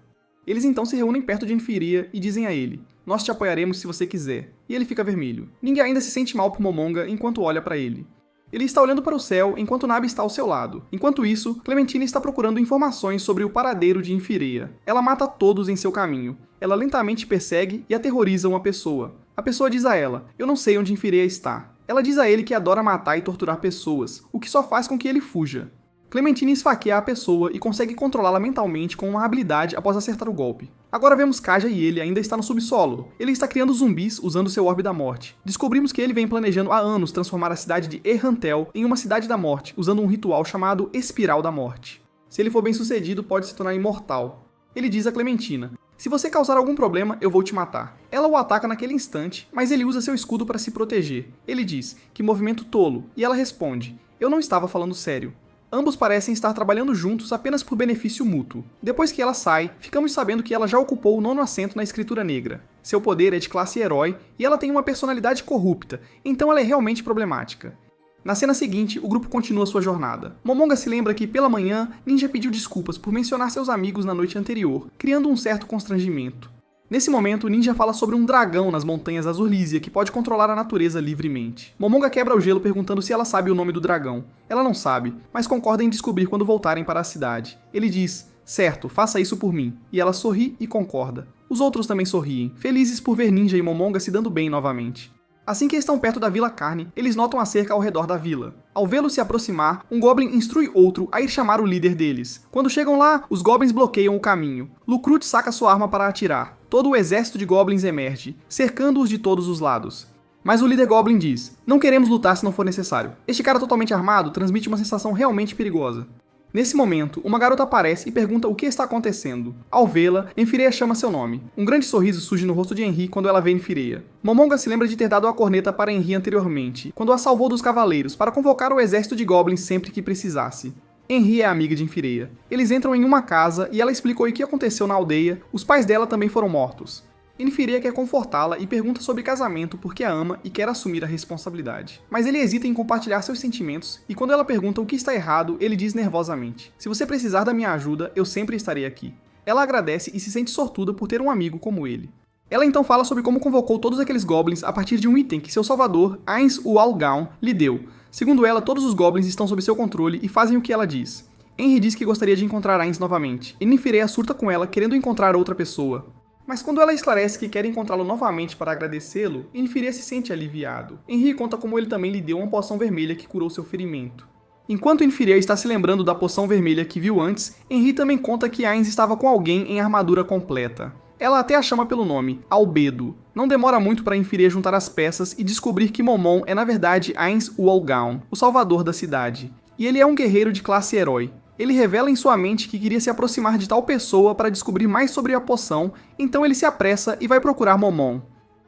Eles então se reúnem perto de Enfireia e dizem a ele: "Nós te apoiaremos se você quiser." E ele fica vermelho. Ninguém ainda se sente mal por Momonga enquanto olha para ele. Ele está olhando para o céu enquanto Nabe está ao seu lado. Enquanto isso, Clementine está procurando informações sobre o paradeiro de Enfireia. Ela mata todos em seu caminho. Ela lentamente persegue e aterroriza uma pessoa. A pessoa diz a ela: "Eu não sei onde Enfireia está." Ela diz a ele que adora matar e torturar pessoas, o que só faz com que ele fuja. Clementine esfaqueia a pessoa e consegue controlá-la mentalmente com uma habilidade após acertar o golpe. Agora vemos Kaja e ele ainda está no subsolo. Ele está criando zumbis usando seu orbe da morte. Descobrimos que ele vem planejando há anos transformar a cidade de Errantel em uma cidade da morte, usando um ritual chamado Espiral da Morte. Se ele for bem sucedido, pode se tornar imortal. Ele diz a Clementina: "Se você causar algum problema, eu vou te matar." Ela o ataca naquele instante, mas ele usa seu escudo para se proteger. Ele diz: "Que movimento tolo," e ela responde: "Eu não estava falando sério." Ambos parecem estar trabalhando juntos apenas por benefício mútuo. Depois que ela sai, ficamos sabendo que ela já ocupou o 9º assento na escritura negra. Seu poder é de classe herói e ela tem uma personalidade corrupta, então ela é realmente problemática. Na cena seguinte, o grupo continua sua jornada. Momonga se lembra que, pela manhã, Ninja pediu desculpas por mencionar seus amigos na noite anterior, criando um certo constrangimento. Nesse momento, Ninja fala sobre um dragão nas montanhas Azurlísia que pode controlar a natureza livremente. Momonga quebra o gelo perguntando se ela sabe o nome do dragão. Ela não sabe, mas concorda em descobrir quando voltarem para a cidade. Ele diz: "Certo, faça isso por mim." E ela sorri e concorda. Os outros também sorriem, felizes por ver Ninja e Momonga se dando bem novamente. Assim que estão perto da Vila Carne, eles notam a cerca ao redor da vila. Ao vê-lo se aproximar, um Goblin instrui outro a ir chamar o líder deles. Quando chegam lá, os Goblins bloqueiam o caminho. Lucruti saca sua arma para atirar. Todo o exército de Goblins emerge, cercando-os de todos os lados. Mas o líder Goblin diz: "Não queremos lutar se não for necessário." Este cara totalmente armado transmite uma sensação realmente perigosa. Nesse momento, uma garota aparece e pergunta o que está acontecendo. Ao vê-la, Enfireia chama seu nome. Um grande sorriso surge no rosto de Henri quando ela vê Enfireia. Momonga se lembra de ter dado a corneta para Henri anteriormente, quando a salvou dos cavaleiros para convocar o exército de goblins sempre que precisasse. Henri é amiga de Enfireia. Eles entram em uma casa e ela explicou o que aconteceu na aldeia. Os pais dela também foram mortos. Enfireia quer confortá-la e pergunta sobre casamento porque a ama e quer assumir a responsabilidade. Mas ele hesita em compartilhar seus sentimentos e quando ela pergunta o que está errado, ele diz nervosamente: "Se você precisar da minha ajuda, eu sempre estarei aqui." Ela agradece e se sente sortuda por ter um amigo como ele. Ela então fala sobre como convocou todos aqueles goblins a partir de um item que seu salvador, Ainz o Algaun, lhe deu. Segundo ela, todos os goblins estão sob seu controle e fazem o que ela diz. Henri diz que gostaria de encontrar Ainz novamente, e Enfireia surta com ela querendo encontrar outra pessoa. Mas quando ela esclarece que quer encontrá-lo novamente para agradecê-lo, Enfireia se sente aliviado. Henri conta como ele também lhe deu uma poção vermelha que curou seu ferimento. Enquanto Enfireia está se lembrando da poção vermelha que viu antes, Henri também conta que Ainz estava com alguém em armadura completa. Ela até a chama pelo nome, Albedo. Não demora muito para Enfireia juntar as peças e descobrir que Momon é na verdade Ainz o Algaun, o salvador da cidade. E ele é um guerreiro de classe herói. Ele revela em sua mente que queria se aproximar de tal pessoa para descobrir mais sobre a poção, então ele se apressa e vai procurar Momon.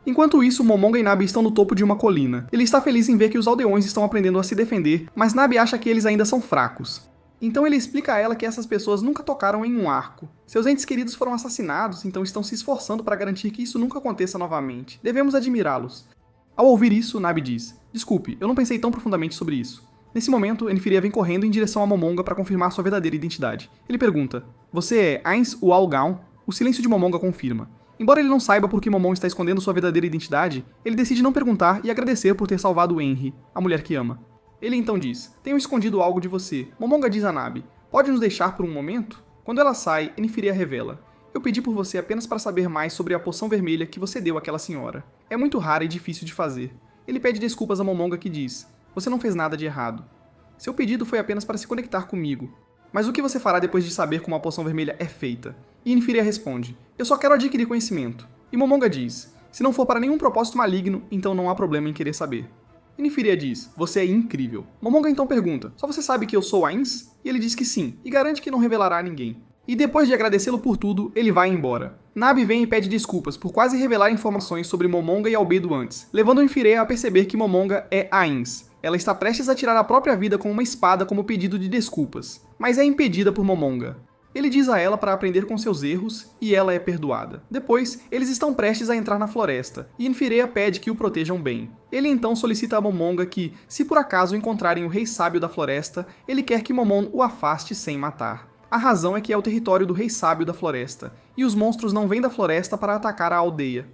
Enquanto isso, Momonga e Nabi estão no topo de uma colina. Ele está feliz em ver que os aldeões estão aprendendo a se defender, mas Nabi acha que eles ainda são fracos. Então ele explica a ela que essas pessoas nunca tocaram em um arco. Seus entes queridos foram assassinados, então estão se esforçando para garantir que isso nunca aconteça novamente. Devemos admirá-los. Ao ouvir isso, Nabi diz: "Desculpe, eu não pensei tão profundamente sobre isso." Nesse momento, Enfireia vem correndo em direção a Momonga para confirmar sua verdadeira identidade. Ele pergunta: "Você é Ainz o Algaun?" O silêncio de Momonga confirma. Embora ele não saiba por que Momon está escondendo sua verdadeira identidade, ele decide não perguntar e agradecer por ter salvado Henri, a mulher que ama. Ele então diz: "Tenho escondido algo de você." Momonga diz a Nabi: "Pode nos deixar por um momento?" Quando ela sai, Enfireia revela: "Eu pedi por você apenas para saber mais sobre a poção vermelha que você deu àquela senhora. É muito rara e difícil de fazer." Ele pede desculpas a Momonga que diz: "Você não fez nada de errado. Seu pedido foi apenas para se conectar comigo. Mas o que você fará depois de saber como a poção vermelha é feita?" E Enfireia responde: "Eu só quero adquirir conhecimento." E Momonga diz: "Se não for para nenhum propósito maligno, então não há problema em querer saber." E Enfireia diz: "Você é incrível." Momonga então pergunta: "Só você sabe que eu sou Ainz?" E ele diz que sim, e garante que não revelará a ninguém. E depois de agradecê-lo por tudo, ele vai embora. Nabi vem e pede desculpas por quase revelar informações sobre Momonga e Albedo antes, levando Enfireia a perceber que Momonga é Ainz. Ela está prestes a tirar a própria vida com uma espada como pedido de desculpas, mas é impedida por Momonga. Ele diz a ela para aprender com seus erros e ela é perdoada. Depois, eles estão prestes a entrar na floresta e Enfireia pede que o protejam bem. Ele então solicita a Momonga que, se por acaso encontrarem o Rei Sábio da Floresta, ele quer que Momon o afaste sem matar. A razão é que é o território do Rei Sábio da Floresta, e os monstros não vêm da floresta para atacar a aldeia.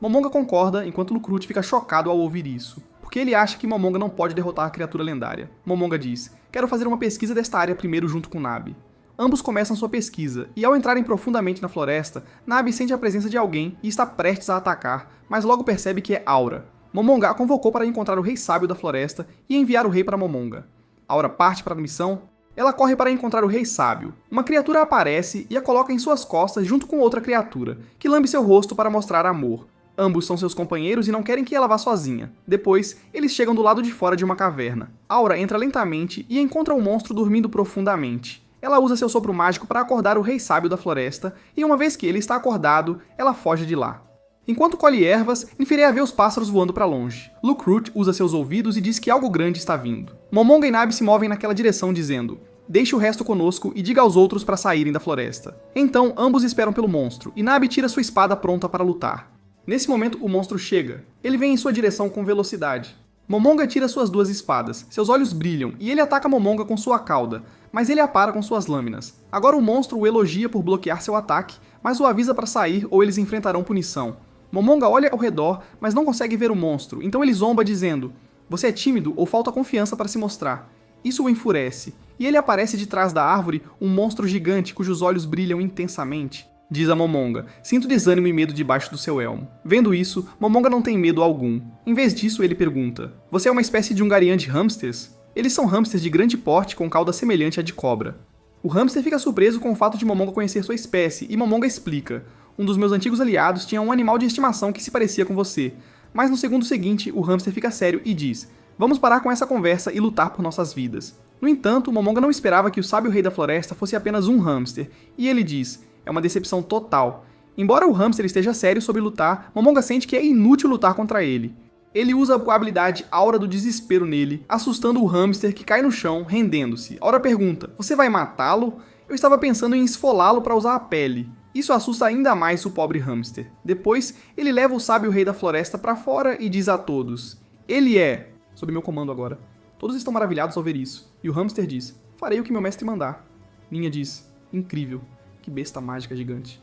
Momonga concorda, enquanto Lucrute fica chocado ao ouvir isso, porque ele acha que Momonga não pode derrotar a criatura lendária. Momonga diz: "Quero fazer uma pesquisa desta área primeiro junto com Nabi." Ambos começam sua pesquisa, e ao entrarem profundamente na floresta, Nabi sente a presença de alguém e está prestes a atacar, mas logo percebe que é Aura. Momonga a convocou para encontrar o Rei Sábio da Floresta e enviar o rei para Momonga. Aura parte para a missão. Ela corre para encontrar o Rei Sábio. Uma criatura aparece e a coloca em suas costas junto com outra criatura, que lambe seu rosto para mostrar amor. Ambos são seus companheiros e não querem que ela vá sozinha. Depois, eles chegam do lado de fora de uma caverna. Aura entra lentamente e encontra o monstro dormindo profundamente. Ela usa seu sopro mágico para acordar o Rei Sábio da Floresta, e uma vez que ele está acordado, ela foge de lá. Enquanto colhe ervas, Enfireia vê os pássaros voando para longe. Lucrute usa seus ouvidos e diz que algo grande está vindo. Momonga e Nabi se movem naquela direção dizendo: "Deixe o resto conosco e diga aos outros para saírem da floresta." Então, ambos esperam pelo monstro, e Nabi tira sua espada pronta para lutar. Nesse momento, o monstro chega. Ele vem em sua direção com velocidade. Momonga tira suas duas espadas, seus olhos brilham, e ele ataca Momonga com sua cauda, mas ele a para com suas lâminas. Agora o monstro o elogia por bloquear seu ataque, mas o avisa para sair ou eles enfrentarão punição. Momonga olha ao redor, mas não consegue ver o monstro, então ele zomba dizendo: "Você é tímido ou falta confiança para se mostrar." Isso o enfurece, e ele aparece de trás da árvore um monstro gigante cujos olhos brilham intensamente. Diz a Momonga: "Sinto desânimo e medo debaixo do seu elmo." Vendo isso, Momonga não tem medo algum. Em vez disso, ele pergunta: "Você é uma espécie de Ungarian de hamsters?" Eles são hamsters de grande porte com cauda semelhante à de cobra. O hamster fica surpreso com o fato de Momonga conhecer sua espécie, e Momonga explica: "Um dos meus antigos aliados tinha um animal de estimação que se parecia com você." Mas no segundo seguinte, o hamster fica sério e diz: "Vamos parar com essa conversa e lutar por nossas vidas." No entanto, Momonga não esperava que o sábio rei da floresta fosse apenas um hamster, e ele diz, é uma decepção total. Embora o hamster esteja sério sobre lutar, Momonga sente que é inútil lutar contra ele. Ele usa a habilidade Aura do Desespero nele, assustando o hamster que cai no chão, rendendo-se. Aura pergunta, você vai matá-lo? Eu estava pensando em esfolá-lo para usar a pele. Isso assusta ainda mais o pobre hamster. Depois, ele leva o sábio rei da floresta para fora e diz a todos, ele é... sob meu comando agora. Todos estão maravilhados ao ver isso, e o hamster diz, farei o que meu mestre mandar. Ninha diz, incrível, que besta mágica gigante.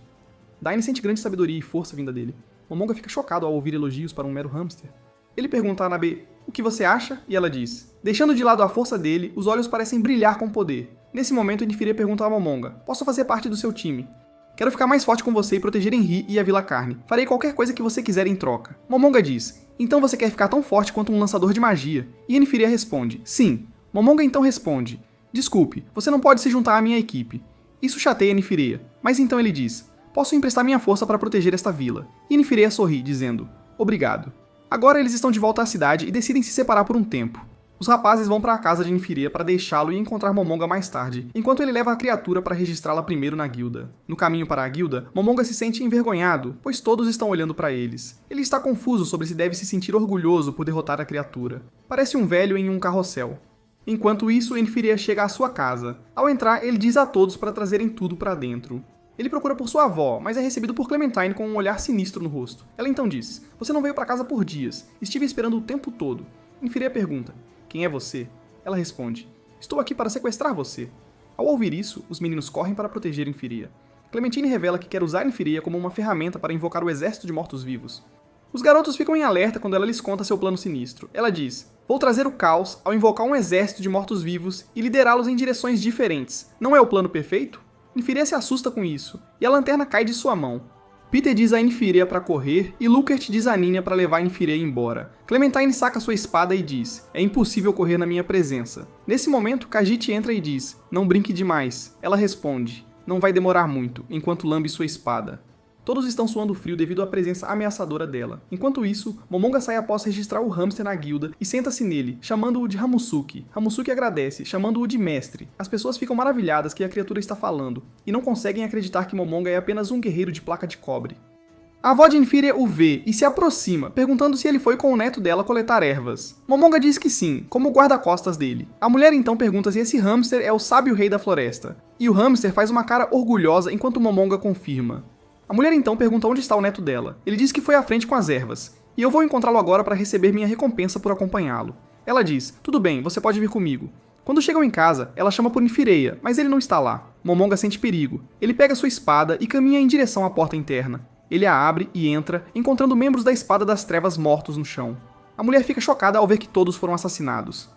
Daine sente grande sabedoria e força vinda dele. Momonga fica chocado ao ouvir elogios para um mero hamster. Ele pergunta a Anabe, o que você acha? E ela diz, deixando de lado a força dele, os olhos parecem brilhar com poder. Nesse momento, Nifiria pergunta a Momonga, posso fazer parte do seu time? Quero ficar mais forte com você e proteger Henri e a Vila Carne. Farei qualquer coisa que você quiser em troca. Momonga diz, então você quer ficar tão forte quanto um lançador de magia? E Nifiria responde, sim. Momonga então responde, desculpe, você não pode se juntar à minha equipe. Isso chateia Nifiria, mas então ele diz, posso emprestar minha força para proteger esta vila. E Nifiria sorri, dizendo, obrigado. Agora eles estão de volta à cidade e decidem se separar por um tempo. Os rapazes vão para a casa de Nifiria para deixá-lo e encontrar Momonga mais tarde, enquanto ele leva a criatura para registrá-la primeiro na guilda. No caminho para a guilda, Momonga se sente envergonhado, pois todos estão olhando para eles. Ele está confuso sobre se deve se sentir orgulhoso por derrotar a criatura. Parece um velho em um carrossel. Enquanto isso, Nifiria chega à sua casa. Ao entrar, ele diz a todos para trazerem tudo para dentro. Ele procura por sua avó, mas é recebido por Clementine com um olhar sinistro no rosto. Ela então diz, você não veio para casa por dias, estive esperando o tempo todo. Nifiria pergunta, quem é você? Ela responde, estou aqui para sequestrar você. Ao ouvir isso, os meninos correm para proteger Nifiria. Clementine revela que quer usar Nifiria como uma ferramenta para invocar o exército de mortos-vivos. Os garotos ficam em alerta quando ela lhes conta seu plano sinistro. Ela diz, vou trazer o caos ao invocar um exército de mortos-vivos e liderá-los em direções diferentes. Não é o plano perfeito? Nifiria se assusta com isso, e a lanterna cai de sua mão. Peter diz a Nifiria para correr, e Lukert diz a Ninha para levar Nifiria embora. Clementine saca sua espada e diz, é impossível correr na minha presença. Nesse momento, Khajiit entra e diz, não brinque demais. Ela responde, não vai demorar muito, enquanto lambe sua espada. Todos estão suando frio devido à presença ameaçadora dela. Enquanto isso, Momonga sai após registrar o hamster na guilda e senta-se nele, chamando-o de Hamusuki. Hamusuki agradece, chamando-o de mestre. As pessoas ficam maravilhadas que a criatura está falando, e não conseguem acreditar que Momonga é apenas um guerreiro de placa de cobre. A avó de Nifiria o vê e se aproxima, perguntando se ele foi com o neto dela coletar ervas. Momonga diz que sim, como guarda-costas dele. A mulher então pergunta se esse hamster é o sábio rei da floresta. E o hamster faz uma cara orgulhosa enquanto Momonga confirma. A mulher então pergunta onde está o neto dela. Ele diz que foi à frente com as ervas. E eu vou encontrá-lo agora para receber minha recompensa por acompanhá-lo. Ela diz, tudo bem, você pode vir comigo. Quando chegam em casa, ela chama por Nifireia, mas ele não está lá. Momonga sente perigo. Ele pega sua espada e caminha em direção à porta interna. Ele a abre e entra, encontrando membros da Espada das Trevas mortos no chão. A mulher fica chocada ao ver que todos foram assassinados.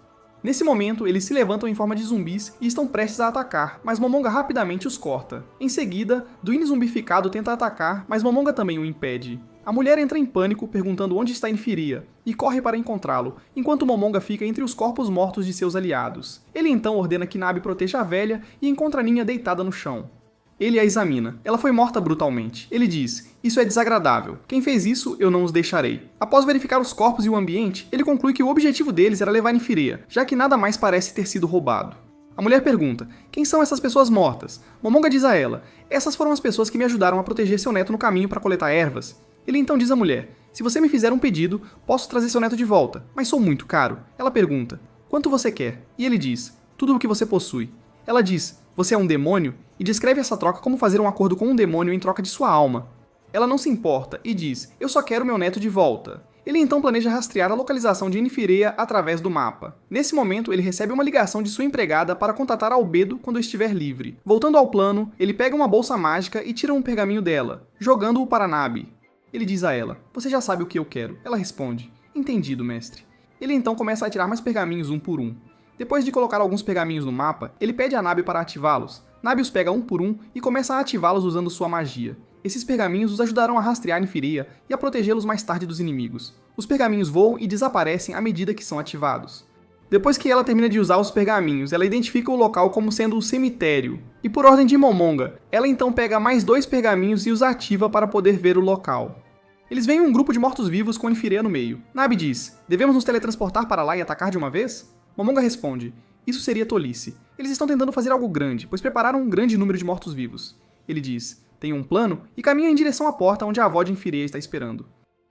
Nesse momento, eles se levantam em forma de zumbis e estão prestes a atacar, mas Momonga rapidamente os corta. Em seguida, Duine zumbificado tenta atacar, mas Momonga também o impede. A mulher entra em pânico, perguntando onde está Nifiria, e corre para encontrá-lo, enquanto Momonga fica entre os corpos mortos de seus aliados. Ele então ordena que Nabi proteja a velha e encontra Ninha deitada no chão. Ele a examina. Ela foi morta brutalmente. Ele diz, isso é desagradável. Quem fez isso, eu não os deixarei. Após verificar os corpos e o ambiente, ele conclui que o objetivo deles era levar Nifiria, já que nada mais parece ter sido roubado. A mulher pergunta, quem são essas pessoas mortas? Momonga diz a ela, essas foram as pessoas que me ajudaram a proteger seu neto no caminho para coletar ervas. Ele então diz à mulher, se você me fizer um pedido, posso trazer seu neto de volta, mas sou muito caro. Ela pergunta, quanto você quer? E ele diz, tudo o que você possui. Ela diz, você é um demônio? E descreve essa troca como fazer um acordo com um demônio em troca de sua alma. Ela não se importa e diz, eu só quero meu neto de volta. Ele então planeja rastrear a localização de Nifireia através do mapa. Nesse momento, ele recebe uma ligação de sua empregada para contatar Albedo quando estiver livre. Voltando ao plano, ele pega uma bolsa mágica e tira um pergaminho dela, jogando-o para Nabi. Ele diz a ela, você já sabe o que eu quero. Ela responde, entendido, mestre. Ele então começa a tirar mais pergaminhos um por um. Depois de colocar alguns pergaminhos no mapa, ele pede a Nabi para ativá-los. Nabi os pega um por um e começa a ativá-los usando sua magia. Esses pergaminhos os ajudarão a rastrear Nifiria e a protegê-los mais tarde dos inimigos. Os pergaminhos voam e desaparecem à medida que são ativados. Depois que ela termina de usar os pergaminhos, ela identifica o local como sendo o cemitério. E por ordem de Momonga, ela então pega mais 2 pergaminhos e os ativa para poder ver o local. Eles veem um grupo de mortos-vivos com Nifireia no meio. Nabi diz, devemos nos teletransportar para lá e atacar de uma vez? Momonga responde, Isso seria tolice. Eles estão tentando fazer algo grande, pois prepararam um grande número de mortos-vivos. Ele diz, tem um plano, e caminha em direção à porta onde a avó de Infiria está esperando.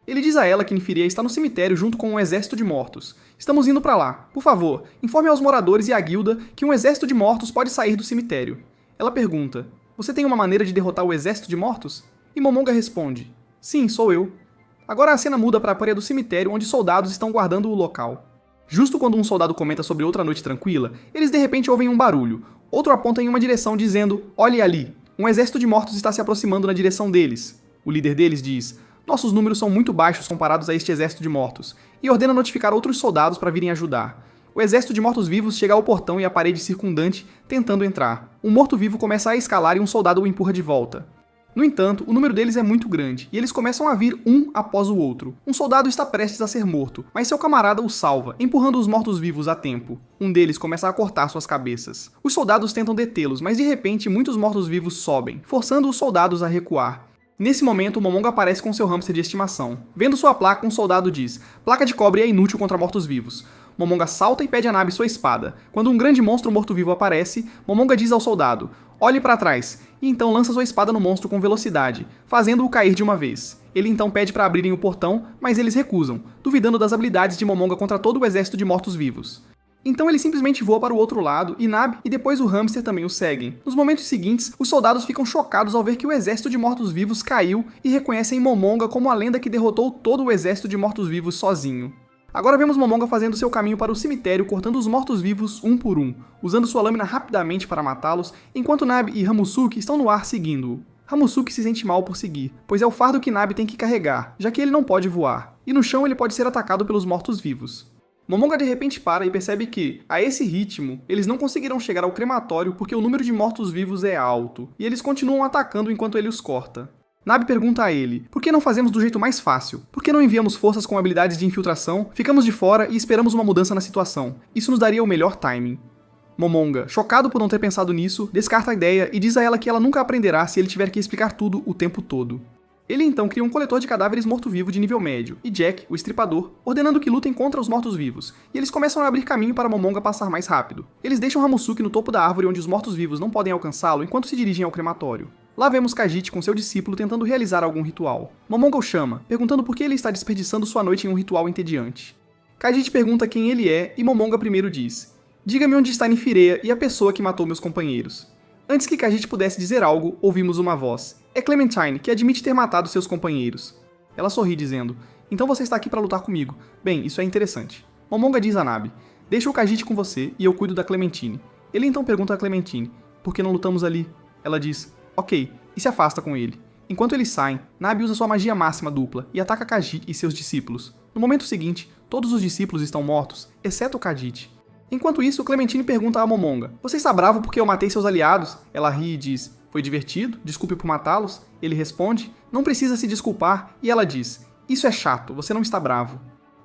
Ele diz a ela que Infiria está no cemitério junto com um exército de mortos. Estamos indo para lá. Por favor, informe aos moradores e à guilda que um exército de mortos pode sair do cemitério. Ela pergunta, você tem uma maneira de derrotar o exército de mortos? E Momonga responde, sim, sou eu. Agora a cena muda para a praia do cemitério onde soldados estão guardando o local. Justo quando um soldado comenta sobre outra noite tranquila, eles de repente ouvem um barulho. Outro aponta em uma direção dizendo, olhe ali, um exército de mortos está se aproximando na direção deles. O líder deles diz, nossos números são muito baixos comparados a este exército de mortos, e ordena notificar outros soldados para virem ajudar. O exército de mortos-vivos chega ao portão e à parede circundante, tentando entrar. Um morto-vivo começa a escalar e um soldado o empurra de volta. No entanto, o número deles é muito grande, e eles começam a vir um após o outro. Um soldado está prestes a ser morto, mas seu camarada o salva, empurrando os mortos-vivos a tempo. Um deles começa a cortar suas cabeças. Os soldados tentam detê-los, mas de repente muitos mortos-vivos sobem, forçando os soldados a recuar. Nesse momento, Momonga aparece com seu hamster de estimação. Vendo sua placa, um soldado diz, placa de cobre é inútil contra mortos-vivos. Momonga salta e pede a Nabe sua espada. Quando um grande monstro morto-vivo aparece, Momonga diz ao soldado, olhe para trás, e então lança sua espada no monstro com velocidade, fazendo-o cair de uma vez. Ele então pede para abrirem o portão, mas eles recusam, duvidando das habilidades de Momonga contra todo o exército de mortos-vivos. Então ele simplesmente voa para o outro lado, e Nabe e depois o hamster também o seguem. Nos momentos seguintes, os soldados ficam chocados ao ver que o exército de mortos-vivos caiu e reconhecem Momonga como a lenda que derrotou todo o exército de mortos-vivos sozinho. Agora vemos Momonga fazendo seu caminho para o cemitério, cortando os mortos-vivos um por um, usando sua lâmina rapidamente para matá-los, enquanto Nabe e Hamusuki estão no ar seguindo-o. Hamusuki se sente mal por seguir, pois é o fardo que Nabe tem que carregar, já que ele não pode voar, e no chão ele pode ser atacado pelos mortos-vivos. Momonga de repente para e percebe que, a esse ritmo, eles não conseguirão chegar ao crematório porque o número de mortos-vivos é alto, e eles continuam atacando enquanto ele os corta. Nabe pergunta a ele, por que não fazemos do jeito mais fácil? Por que não enviamos forças com habilidades de infiltração, ficamos de fora e esperamos uma mudança na situação? Isso nos daria o melhor timing. Momonga, chocado por não ter pensado nisso, descarta a ideia e diz a ela que ela nunca aprenderá se ele tiver que explicar tudo o tempo todo. Ele então cria um coletor de cadáveres morto-vivo de nível médio, e Jack, o estripador, ordenando que lutem contra os mortos-vivos, e eles começam a abrir caminho para Momonga passar mais rápido. Eles deixam Hamusuki no topo da árvore onde os mortos-vivos não podem alcançá-lo enquanto se dirigem ao crematório. Lá vemos Khajiit com seu discípulo tentando realizar algum ritual. Momonga o chama, perguntando por que ele está desperdiçando sua noite em um ritual entediante. Khajiit pergunta quem ele é e Momonga primeiro diz, diga-me onde está Nifirea e a pessoa que matou meus companheiros. Antes que Khajiit pudesse dizer algo, ouvimos uma voz. É Clementine, que admite ter matado seus companheiros. Ela sorri dizendo, então você está aqui para lutar comigo. Bem, isso é interessante. Momonga diz a Nabe, deixa o Khajiit com você e eu cuido da Clementine. Ele então pergunta a Clementine, por que não lutamos ali? Ela diz, ok, e se afasta com ele. Enquanto eles saem, Nabe usa sua magia máxima dupla e ataca Khajiit e seus discípulos. No momento seguinte, todos os discípulos estão mortos, exceto Khajiit. Enquanto isso, Clementine pergunta a Momonga, você está bravo porque eu matei seus aliados? Ela ri e diz, foi divertido? Desculpe por matá-los? Ele responde, não precisa se desculpar, e ela diz, isso é chato, você não está bravo.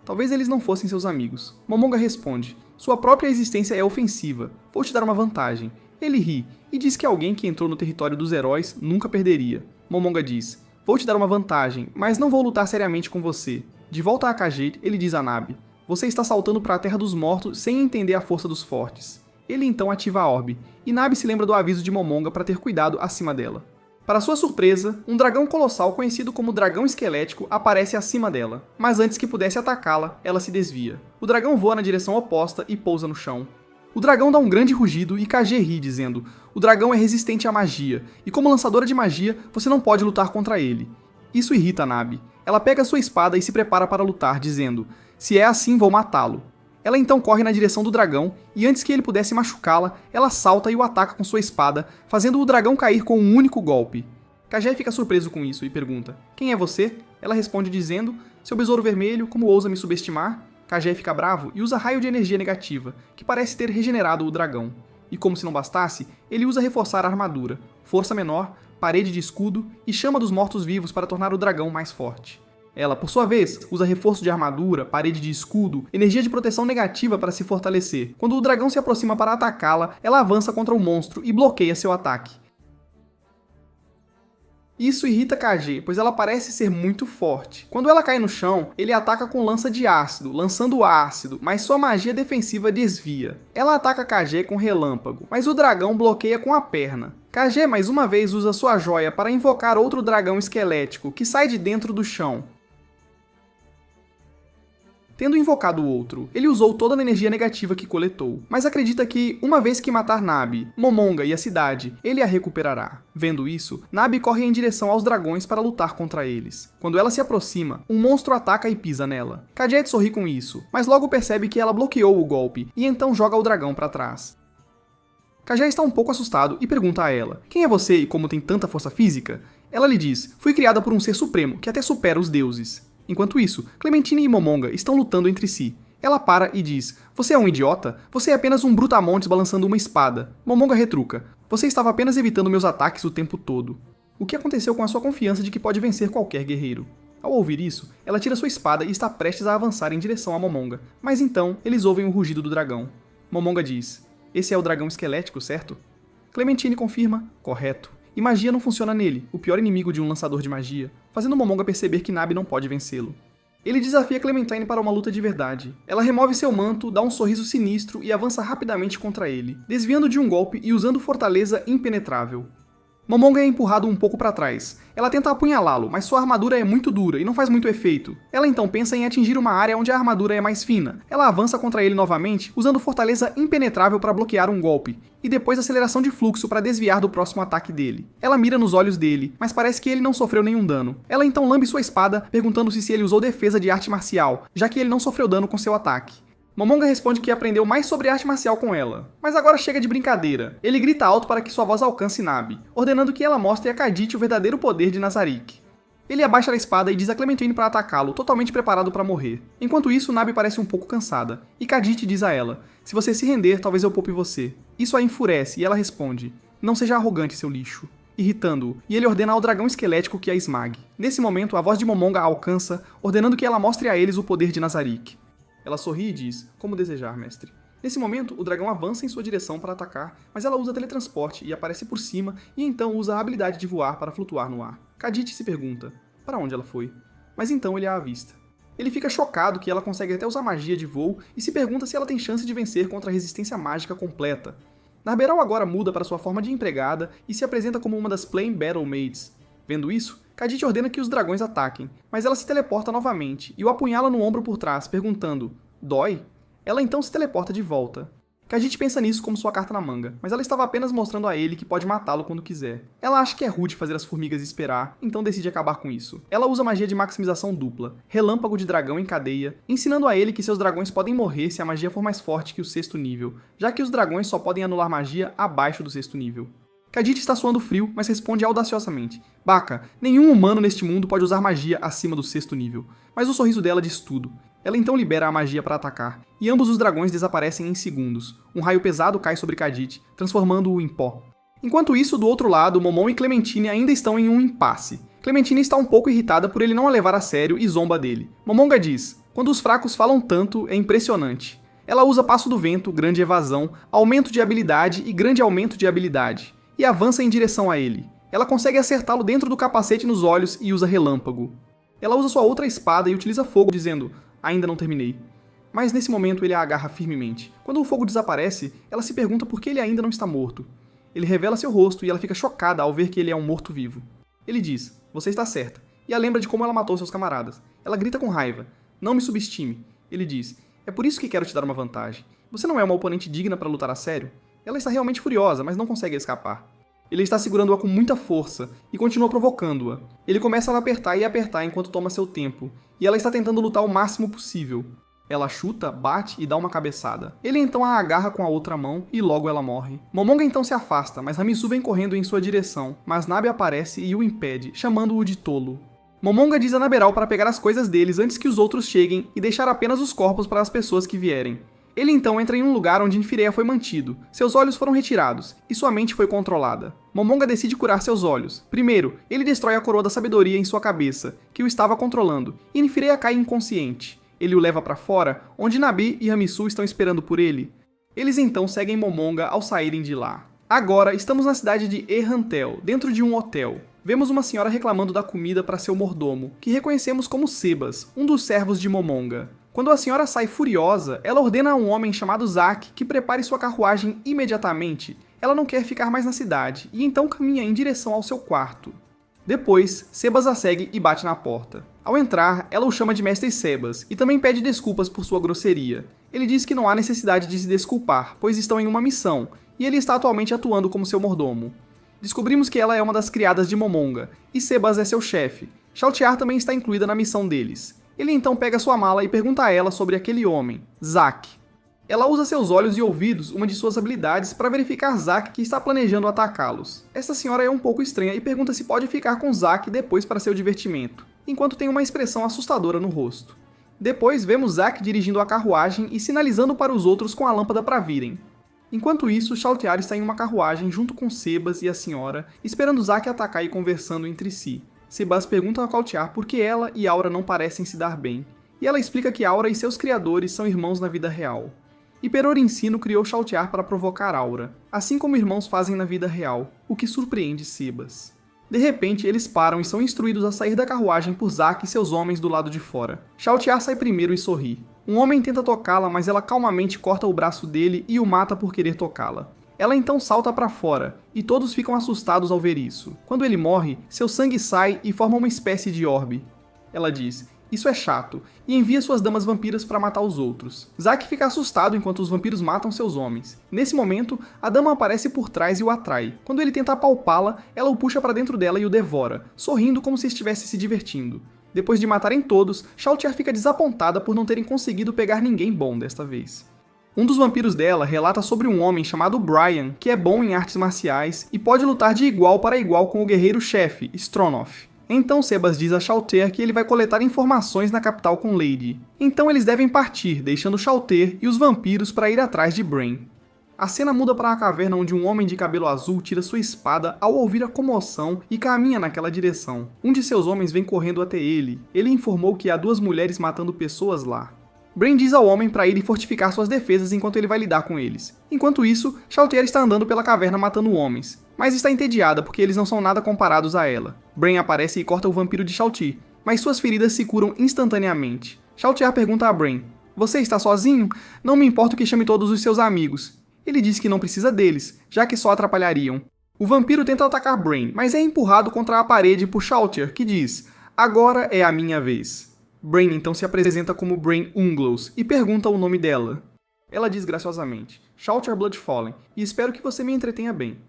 Talvez eles não fossem seus amigos. Momonga responde, sua própria existência é ofensiva, vou te dar uma vantagem. Ele ri, e diz que alguém que entrou no território dos heróis nunca perderia. Momonga diz, vou te dar uma vantagem, mas não vou lutar seriamente com você. De volta a Khajiit, ele diz a Nabe, você está saltando para a Terra dos Mortos sem entender a força dos fortes. Ele então ativa a orbe, e Nabe se lembra do aviso de Momonga para ter cuidado acima dela. Para sua surpresa, um dragão colossal conhecido como Dragão Esquelético aparece acima dela, mas antes que pudesse atacá-la, ela se desvia. O dragão voa na direção oposta e pousa no chão. O dragão dá um grande rugido e Kage ri, dizendo, o dragão é resistente à magia, e como lançadora de magia, você não pode lutar contra ele. Isso irrita Nabe. Ela pega sua espada e se prepara para lutar, dizendo, se é assim, vou matá-lo. Ela então corre na direção do dragão, e antes que ele pudesse machucá-la, ela salta e o ataca com sua espada, fazendo o dragão cair com um único golpe. Kage fica surpreso com isso e pergunta, quem é você? Ela responde dizendo, seu besouro vermelho, como ousa me subestimar? Kage fica bravo e usa raio de energia negativa, que parece ter regenerado o dragão. E como se não bastasse, ele usa reforçar a armadura, força menor, parede de escudo e chama dos mortos-vivos para tornar o dragão mais forte. Ela, por sua vez, usa reforço de armadura, parede de escudo, energia de proteção negativa para se fortalecer. Quando o dragão se aproxima para atacá-la, ela avança contra o monstro e bloqueia seu ataque. Isso irrita Kage, pois ela parece ser muito forte. Quando ela cai no chão, ele ataca com lança de ácido, lançando ácido, mas sua magia defensiva desvia. Ela ataca Kage com relâmpago, mas o dragão bloqueia com a perna. Kage mais uma vez usa sua joia para invocar outro dragão esquelético, que sai de dentro do chão. Tendo invocado o outro, ele usou toda a energia negativa que coletou, mas acredita que, uma vez que matar Nabi, Momonga e a cidade, ele a recuperará. Vendo isso, Nabi corre em direção aos dragões para lutar contra eles. Quando ela se aproxima, um monstro ataca e pisa nela. Kadjet sorri com isso, mas logo percebe que ela bloqueou o golpe, e então joga o dragão para trás. Kage está um pouco assustado e pergunta a ela: "Quem é você e como tem tanta força física?" Ela lhe diz: "Fui criada por um ser supremo que até supera os deuses." Enquanto isso, Clementine e Momonga estão lutando entre si. Ela para e diz: "Você é um idiota? Você é apenas um brutamontes balançando uma espada." Momonga retruca: "Você estava apenas evitando meus ataques o tempo todo." O que aconteceu com a sua confiança de que pode vencer qualquer guerreiro? Ao ouvir isso, ela tira sua espada e está prestes a avançar em direção a Momonga, mas então eles ouvem o rugido do dragão. Momonga diz: "Esse é o dragão esquelético, certo?" Clementine confirma: "Correto." E magia não funciona nele, o pior inimigo de um lançador de magia, fazendo Momonga perceber que Nabi não pode vencê-lo. Ele desafia Clementine para uma luta de verdade. Ela remove seu manto, dá um sorriso sinistro e avança rapidamente contra ele, desviando de um golpe e usando fortaleza impenetrável. Momonga é empurrado um pouco para trás. Ela tenta apunhalá-lo, mas sua armadura é muito dura e não faz muito efeito. Ela então pensa em atingir uma área onde a armadura é mais fina. Ela avança contra ele novamente, usando fortaleza impenetrável para bloquear um golpe, e depois aceleração de fluxo para desviar do próximo ataque dele. Ela mira nos olhos dele, mas parece que ele não sofreu nenhum dano. Ela então lambe sua espada, perguntando-se se ele usou defesa de arte marcial, já que ele não sofreu dano com seu ataque. Momonga responde que aprendeu mais sobre arte marcial com ela. Mas agora chega de brincadeira. Ele grita alto para que sua voz alcance Nabi, ordenando que ela mostre a Kadjet o verdadeiro poder de Nazarick. Ele abaixa a espada e diz a Clementine para atacá-lo, totalmente preparado para morrer. Enquanto isso, Nabi parece um pouco cansada, e Kadjet diz a ela: "Se você se render, talvez eu poupe você." Isso a enfurece, e ela responde: "Não seja arrogante, seu lixo." Irritando-o, e ele ordena ao dragão esquelético que a esmague. Nesse momento, a voz de Momonga a alcança, ordenando que ela mostre a eles o poder de Nazarick. Ela sorri e diz: "Como desejar, mestre." Nesse momento, o dragão avança em sua direção para atacar, mas ela usa teletransporte e aparece por cima, e então usa a habilidade de voar para flutuar no ar. Kadjet se pergunta: para onde ela foi? Mas então ele a avista. Ele fica chocado que ela consegue até usar magia de voo e se pergunta se ela tem chance de vencer contra a resistência mágica completa. Narberal agora muda para sua forma de empregada e se apresenta como uma das Plain Battle Maids. Vendo isso, Kadjet ordena que os dragões ataquem, mas ela se teleporta novamente e o apunhala no ombro por trás, perguntando: "Dói?" Ela então se teleporta de volta. Kadjet pensa nisso como sua carta na manga, mas ela estava apenas mostrando a ele que pode matá-lo quando quiser. Ela acha que é rude fazer as formigas esperar, então decide acabar com isso. Ela usa magia de maximização dupla, relâmpago de dragão em cadeia, ensinando a ele que seus dragões podem morrer se a magia for mais forte que o 6º nível, já que os dragões só podem anular magia abaixo do 6º nível. Kadjet está suando frio, mas responde audaciosamente: "Baka, nenhum humano neste mundo pode usar magia acima do 6º nível." Mas o sorriso dela diz tudo. Ela então libera a magia para atacar, e ambos os dragões desaparecem em segundos. Um raio pesado cai sobre Kadjet, transformando-o em pó. Enquanto isso, do outro lado, Momon e Clementine ainda estão em um impasse. Clementine está um pouco irritada por ele não a levar a sério e zomba dele. Momonga diz: "Quando os fracos falam tanto, é impressionante." Ela usa Passo do Vento, grande evasão, aumento de habilidade e grande aumento de habilidade, e avança em direção a ele. Ela consegue acertá-lo dentro do capacete nos olhos e usa relâmpago. Ela usa sua outra espada e utiliza fogo, dizendo: "Ainda não terminei." Mas nesse momento ele a agarra firmemente. Quando o fogo desaparece, ela se pergunta por que ele ainda não está morto. Ele revela seu rosto e ela fica chocada ao ver que ele é um morto-vivo. Ele diz: "Você está certa," e a lembra de como ela matou seus camaradas. Ela grita com raiva: "Não me subestime." Ele diz: "É por isso que quero te dar uma vantagem. Você não é uma oponente digna para lutar a sério?" Ela está realmente furiosa, mas não consegue escapar. Ele está segurando-a com muita força e continua provocando-a. Ele começa a apertar e apertar enquanto toma seu tempo, e ela está tentando lutar o máximo possível. Ela chuta, bate e dá uma cabeçada. Ele então a agarra com a outra mão e logo ela morre. Momonga então se afasta, mas Hamisu vem correndo em sua direção, mas Nabi aparece e o impede, chamando-o de tolo. Momonga diz a Narberal para pegar as coisas deles antes que os outros cheguem e deixar apenas os corpos para as pessoas que vierem. Ele então entra em um lugar onde Infireia foi mantido, seus olhos foram retirados, e sua mente foi controlada. Momonga decide curar seus olhos. Primeiro, ele destrói a coroa da sabedoria em sua cabeça, que o estava controlando, e Infireia cai inconsciente. Ele o leva para fora, onde Nabi e Hamisu estão esperando por ele. Eles então seguem Momonga ao saírem de lá. Agora, estamos na cidade de Errantel, dentro de um hotel. vemos uma senhora reclamando da comida para seu mordomo, que reconhecemos como Sebas, um dos servos de Momonga. Quando a senhora sai furiosa, ela ordena a um homem chamado Zack que prepare sua carruagem imediatamente. Ela não quer ficar mais na cidade, e então caminha em direção ao seu quarto. Depois, Sebas a segue e bate na porta. Ao entrar, ela o chama de Mestre Sebas, e também pede desculpas por sua grosseria. Ele diz que não há necessidade de se desculpar, pois estão em uma missão, e ele está atualmente atuando como seu mordomo. Descobrimos que ela é uma das criadas de Momonga, e Sebas é seu chefe. Chautiar também está incluída na missão deles. Ele então pega sua mala e pergunta a ela sobre aquele homem, Zack. Ela usa seus olhos e ouvidos, uma de suas habilidades, para verificar Zack que está planejando atacá-los. Essa senhora é um pouco estranha e pergunta se pode ficar com Zack depois para seu divertimento, enquanto tem uma expressão assustadora no rosto. Depois vemos Zack dirigindo a carruagem e sinalizando para os outros com a lâmpada para virem. Enquanto isso, Chautiar está em uma carruagem junto com Sebas e a senhora, esperando Zack atacar e conversando entre si. Sebas pergunta a Chautiar por que ela e Aura não parecem se dar bem, e ela explica que Aura e seus criadores são irmãos na vida real. Hiperorensino criou Chautiar para provocar Aura, assim como irmãos fazem na vida real, o que surpreende Sebas. De repente, eles param e são instruídos a sair da carruagem por Zack e seus homens do lado de fora. Chautiar sai primeiro e sorri. Um homem tenta tocá-la, mas ela calmamente corta o braço dele e o mata por querer tocá-la. Ela então salta para fora, e todos ficam assustados ao ver isso. Quando ele morre, seu sangue sai e forma uma espécie de orbe. Ela diz, isso é chato, e envia suas damas vampiras para matar os outros. Zack fica assustado enquanto os vampiros matam seus homens. Nesse momento, a dama aparece por trás e o atrai. Quando ele tenta apalpá-la, ela o puxa para dentro dela e o devora, sorrindo como se estivesse se divertindo. Depois de matarem todos, Chautiar fica desapontada por não terem conseguido pegar ninguém bom desta vez. Um dos vampiros dela relata sobre um homem chamado Brian, que é bom em artes marciais e pode lutar de igual para igual com o guerreiro-chefe, Stronoff. Então Sebas diz a Chautiar que ele vai coletar informações na capital com Lady. Então eles devem partir, deixando Chautiar e os vampiros para ir atrás de Brain. A cena muda para a caverna onde um homem de cabelo azul tira sua espada ao ouvir a comoção e caminha naquela direção. Um de seus homens vem correndo até ele. Ele informou que há 2 mulheres matando pessoas lá. Brain diz ao homem para ir e fortificar suas defesas enquanto ele vai lidar com eles. Enquanto isso, Chautiar está andando pela caverna matando homens, mas está entediada porque eles não são nada comparados a ela. Brain aparece e corta o vampiro de Chautiar, mas suas feridas se curam instantaneamente. Chautiar pergunta a Brain, você está sozinho? Não me importa que chame todos os seus amigos. Ele diz que não precisa deles, já que só atrapalhariam. O vampiro tenta atacar Brain, mas é empurrado contra a parede por Chautiar, que diz, agora é a minha vez. Brain então se apresenta como Brain Unglos e pergunta o nome dela. Ela diz graciosamente, Chautiar Bloodfallen, e espero que você me entretenha bem.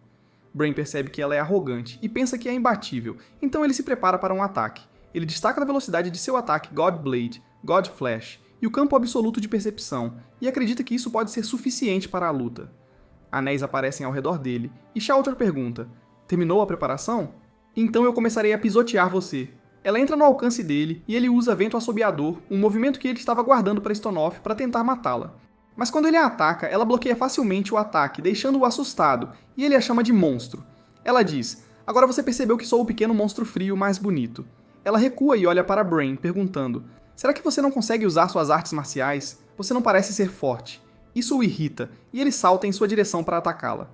Brain percebe que ela é arrogante e pensa que é imbatível, então ele se prepara para um ataque. Ele destaca a velocidade de seu ataque God Blade, God Flash e o campo absoluto de percepção, e acredita que isso pode ser suficiente para a luta. Anéis aparecem ao redor dele, e Chautiar pergunta, terminou a preparação? Então eu começarei a pisotear você. Ela entra no alcance dele e ele usa Vento Assobiador, um movimento que ele estava guardando para Stronoff para tentar matá-la. Mas quando ele a ataca, ela bloqueia facilmente o ataque, deixando-o assustado, e ele a chama de monstro. Ela diz, agora você percebeu que sou o pequeno monstro frio mais bonito. Ela recua e olha para Brain, perguntando, será que você não consegue usar suas artes marciais? Você não parece ser forte. Isso o irrita, e ele salta em sua direção para atacá-la.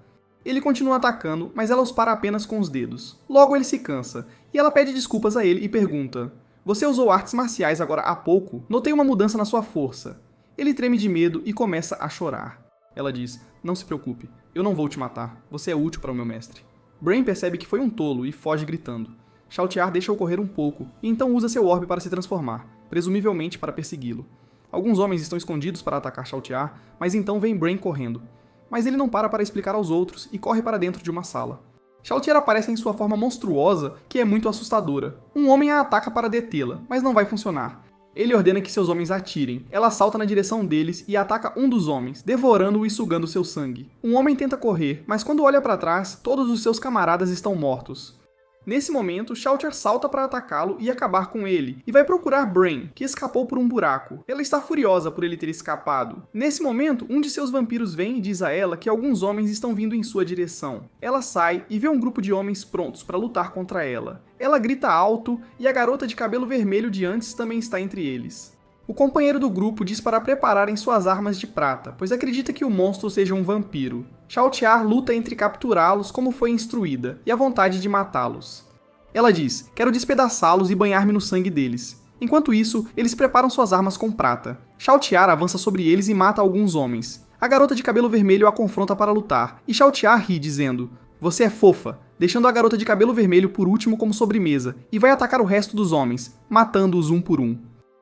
Ele continua atacando, mas ela os para apenas com os dedos. Logo ele se cansa, e ela pede desculpas a ele e pergunta, você usou artes marciais agora há pouco? Notei uma mudança na sua força. Ele treme de medo e começa a chorar. Ela diz, não se preocupe, eu não vou te matar, você é útil para o meu mestre. Brain percebe que foi um tolo e foge gritando. Chautiar deixa-o correr um pouco, e então usa seu orbe para se transformar, presumivelmente para persegui-lo. Alguns homens estão escondidos para atacar Chautiar, mas então vem Brain correndo. Mas ele não para explicar aos outros e corre para dentro de uma sala. Chautiar aparece em sua forma monstruosa, que é muito assustadora. Um homem a ataca para detê-la, mas não vai funcionar. Ele ordena que seus homens atirem. Ela salta na direção deles e ataca um dos homens, devorando-o e sugando seu sangue. Um homem tenta correr, mas quando olha para trás, todos os seus camaradas estão mortos. Nesse momento, Chautiar salta para atacá-lo e acabar com ele, e vai procurar Brain, que escapou por um buraco. Ela está furiosa por ele ter escapado. Nesse momento, um de seus vampiros vem e diz a ela que alguns homens estão vindo em sua direção. Ela sai e vê um grupo de homens prontos para lutar contra ela. Ela grita alto e a garota de cabelo vermelho de antes também está entre eles. O companheiro do grupo diz para prepararem suas armas de prata, pois acredita que o monstro seja um vampiro. Chautiar luta entre capturá-los como foi instruída, e a vontade de matá-los. Ela diz, quero despedaçá-los e banhar-me no sangue deles. Enquanto isso, eles preparam suas armas com prata. Xiaotiar avança sobre eles e mata alguns homens. A garota de cabelo vermelho a confronta para lutar, e Xiaotiar ri, dizendo, você é fofa, deixando a garota de cabelo vermelho por último como sobremesa, e vai atacar o resto dos homens, matando-os um por um.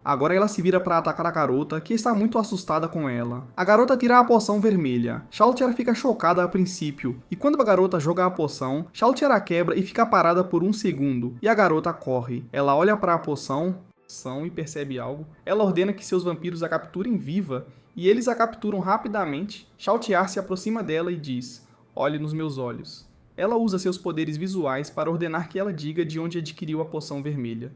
Agora ela se vira para atacar a garota, que está muito assustada com ela. A garota tira a poção vermelha. Xiaotiar fica chocada a princípio, e quando a garota joga a poção, Xiaotiar a quebra e fica parada por um segundo, e a garota corre. Ela olha para a poção e percebe algo. Ela ordena que seus vampiros a capturem viva, e eles a capturam rapidamente. Xiaotiar se aproxima dela e diz, olhe nos meus olhos. Ela usa seus poderes visuais para ordenar que ela diga de onde adquiriu a poção vermelha.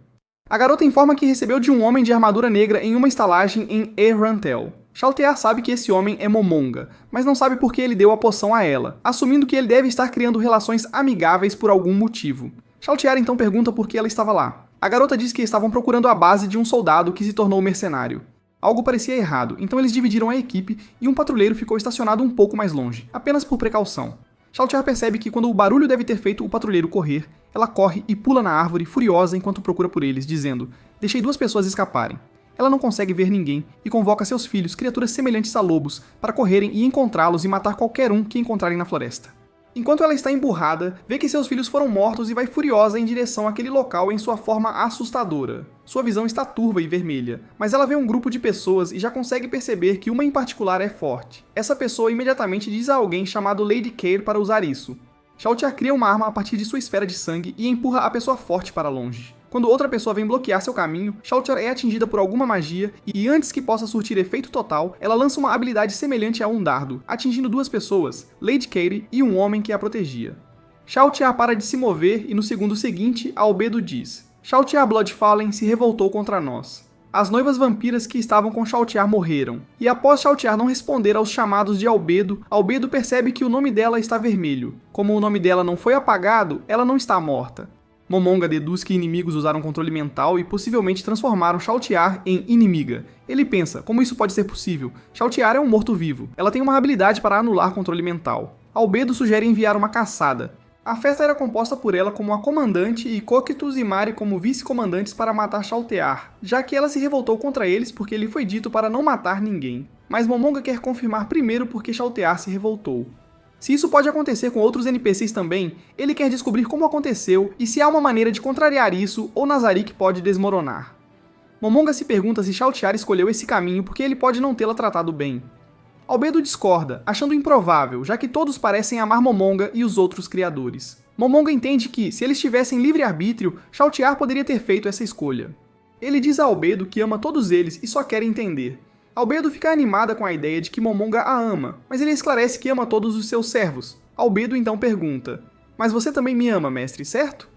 A garota informa que recebeu de um homem de armadura negra em uma estalagem em Errantel. Xiaotiar sabe que esse homem é Momonga, mas não sabe por que ele deu a poção a ela, assumindo que ele deve estar criando relações amigáveis por algum motivo. Xiaotiar então pergunta por que ela estava lá. A garota diz que estavam procurando a base de um soldado que se tornou mercenário. Algo parecia errado, então eles dividiram a equipe e um patrulheiro ficou estacionado um pouco mais longe, apenas por precaução. Xiaotiar percebe que quando o barulho deve ter feito o patrulheiro correr, ela corre e pula na árvore furiosa enquanto procura por eles, dizendo, deixei 2 pessoas escaparem. Ela não consegue ver ninguém e convoca seus filhos, criaturas semelhantes a lobos, para correrem e encontrá-los e matar qualquer um que encontrarem na floresta. Enquanto ela está emburrada, vê que seus filhos foram mortos e vai furiosa em direção àquele local em sua forma assustadora. Sua visão está turva e vermelha, mas ela vê um grupo de pessoas e já consegue perceber que uma em particular é forte. Essa pessoa imediatamente diz a alguém chamado Lady Care para usar isso. Xiaotiar cria uma arma a partir de sua esfera de sangue e empurra a pessoa forte para longe. Quando outra pessoa vem bloquear seu caminho, Xiaotiar é atingida por alguma magia e antes que possa surtir efeito total, ela lança uma habilidade semelhante a um dardo, atingindo 2 pessoas, Lady Care e um homem que a protegia. Xiaotiar para de se mover e no segundo seguinte, Albedo diz, Xiaotiar Bloodfallen se revoltou contra nós. As noivas vampiras que estavam com Xiaotiar morreram, e após Xiaotiar não responder aos chamados de Albedo, Albedo percebe que o nome dela está vermelho. Como o nome dela não foi apagado, ela não está morta. Momonga deduz que inimigos usaram controle mental e possivelmente transformaram Xiaotiar em inimiga. Ele pensa, como isso pode ser possível? Xiaotiar é um morto-vivo. Ela tem uma habilidade para anular controle mental. Albedo sugere enviar uma caçada. A festa era composta por ela como a comandante e Cocytus e Mari como vice-comandantes para matar Xiaotiar, já que ela se revoltou contra eles porque lhe foi dito para não matar ninguém. Mas Momonga quer confirmar primeiro porque Xiaotiar se revoltou. Se isso pode acontecer com outros NPCs também, ele quer descobrir como aconteceu e se há uma maneira de contrariar isso ou Nazarick pode desmoronar. Momonga se pergunta se Xiaotiar escolheu esse caminho porque ele pode não tê-la tratado bem. Albedo discorda, achando improvável, já que todos parecem amar Momonga e os outros criadores. Momonga entende que, se eles tivessem livre-arbítrio, Xiaotiar poderia ter feito essa escolha. Ele diz a Albedo que ama todos eles e só quer entender. Albedo fica animada com a ideia de que Momonga a ama, mas ele esclarece que ama todos os seus servos. Albedo então pergunta, mas você também me ama, mestre, certo?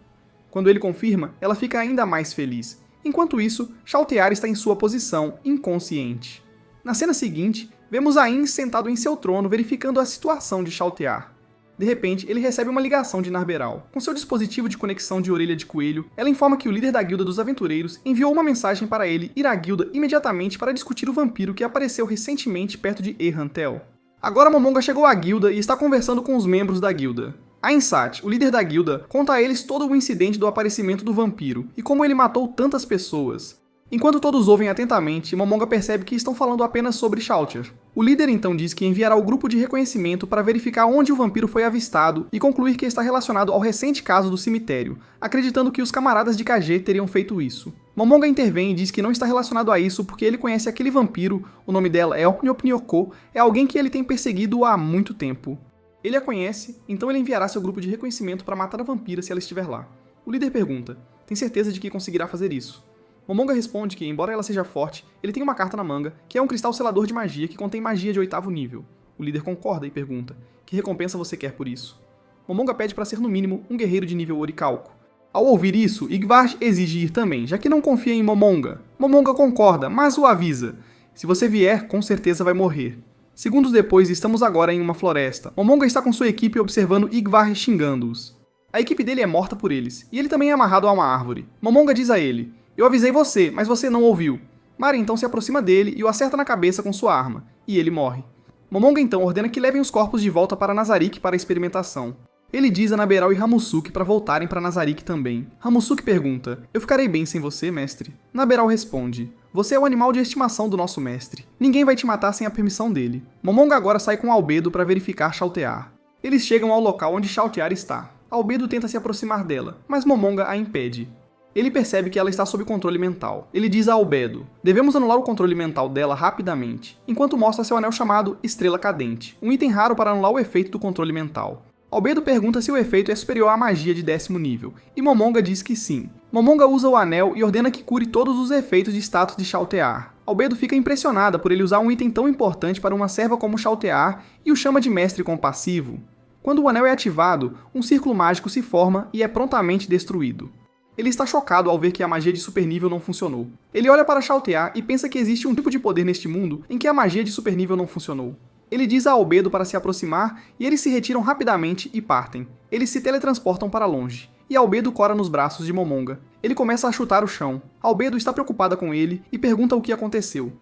Quando ele confirma, ela fica ainda mais feliz. Enquanto isso, Xiaotiar está em sua posição, inconsciente. Na cena seguinte, vemos Ain sentado em seu trono verificando a situação de Xiaotiar. De repente, ele recebe uma ligação de Narberal. Com seu dispositivo de conexão de orelha de coelho, ela informa que o líder da guilda dos aventureiros enviou uma mensagem para ele ir à guilda imediatamente para discutir o vampiro que apareceu recentemente perto de Errantel. Agora Momonga chegou à guilda e está conversando com os membros da guilda. Ainsat, o líder da guilda, conta a eles todo o incidente do aparecimento do vampiro e como ele matou tantas pessoas. Enquanto todos ouvem atentamente, Momonga percebe que estão falando apenas sobre Xiaotiar. O líder então diz que enviará o grupo de reconhecimento para verificar onde o vampiro foi avistado e concluir que está relacionado ao recente caso do cemitério, acreditando que os camaradas de KG teriam feito isso. Momonga intervém e diz que não está relacionado a isso porque ele conhece aquele vampiro, o nome dela é Opniopnioko, é alguém que ele tem perseguido há muito tempo. Ele a conhece, então ele enviará seu grupo de reconhecimento para matar a vampira se ela estiver lá. O líder pergunta, tem certeza de que conseguirá fazer isso? Momonga responde que, embora ela seja forte, ele tem uma carta na manga, que é um cristal selador de magia que contém magia de 8º nível. O líder concorda e pergunta, que recompensa você quer por isso? Momonga pede para ser no mínimo um guerreiro de nível oricalco. Ao ouvir isso, Yggdrasil exige ir também, já que não confia em Momonga. Momonga concorda, mas o avisa. Se você vier, com certeza vai morrer. Segundos depois, estamos agora em uma floresta. Momonga está com sua equipe observando Yggdrasil xingando-os. A equipe dele é morta por eles, e ele também é amarrado a uma árvore. Momonga diz a ele, eu avisei você, mas você não ouviu. Mari então se aproxima dele e o acerta na cabeça com sua arma, e ele morre. Momonga então ordena que levem os corpos de volta para Nazarick para a experimentação. Ele diz a Naberal e Hamusuke para voltarem para Nazarick também. Hamusuke pergunta: "Eu ficarei bem sem você, mestre?" Naberal responde: "Você é o animal de estimação do nosso mestre. Ninguém vai te matar sem a permissão dele." Momonga agora sai com Albedo para verificar Chaltear. Eles chegam ao local onde Chaltear está. Albedo tenta se aproximar dela, mas Momonga a impede. Ele percebe que ela está sob controle mental. Ele diz a Albedo: "Devemos anular o controle mental dela rapidamente", enquanto mostra seu anel chamado Estrela Cadente, um item raro para anular o efeito do controle mental. Albedo pergunta se o efeito é superior à magia de 10º nível, e Momonga diz que sim. Momonga usa o anel e ordena que cure todos os efeitos de status de Chaltear. Albedo fica impressionada por ele usar um item tão importante para uma serva como Chaltear e o chama de mestre compassivo. Quando o anel é ativado, um círculo mágico se forma e é prontamente destruído. Ele está chocado ao ver que a magia de super nível não funcionou. Ele olha para Chaltear e pensa que existe um tipo de poder neste mundo em que a magia de super nível não funcionou. Ele diz a Albedo para se aproximar e eles se retiram rapidamente e partem. Eles se teletransportam para longe, e Albedo cora nos braços de Momonga. Ele começa a chutar o chão. Albedo está preocupada com ele e pergunta o que aconteceu.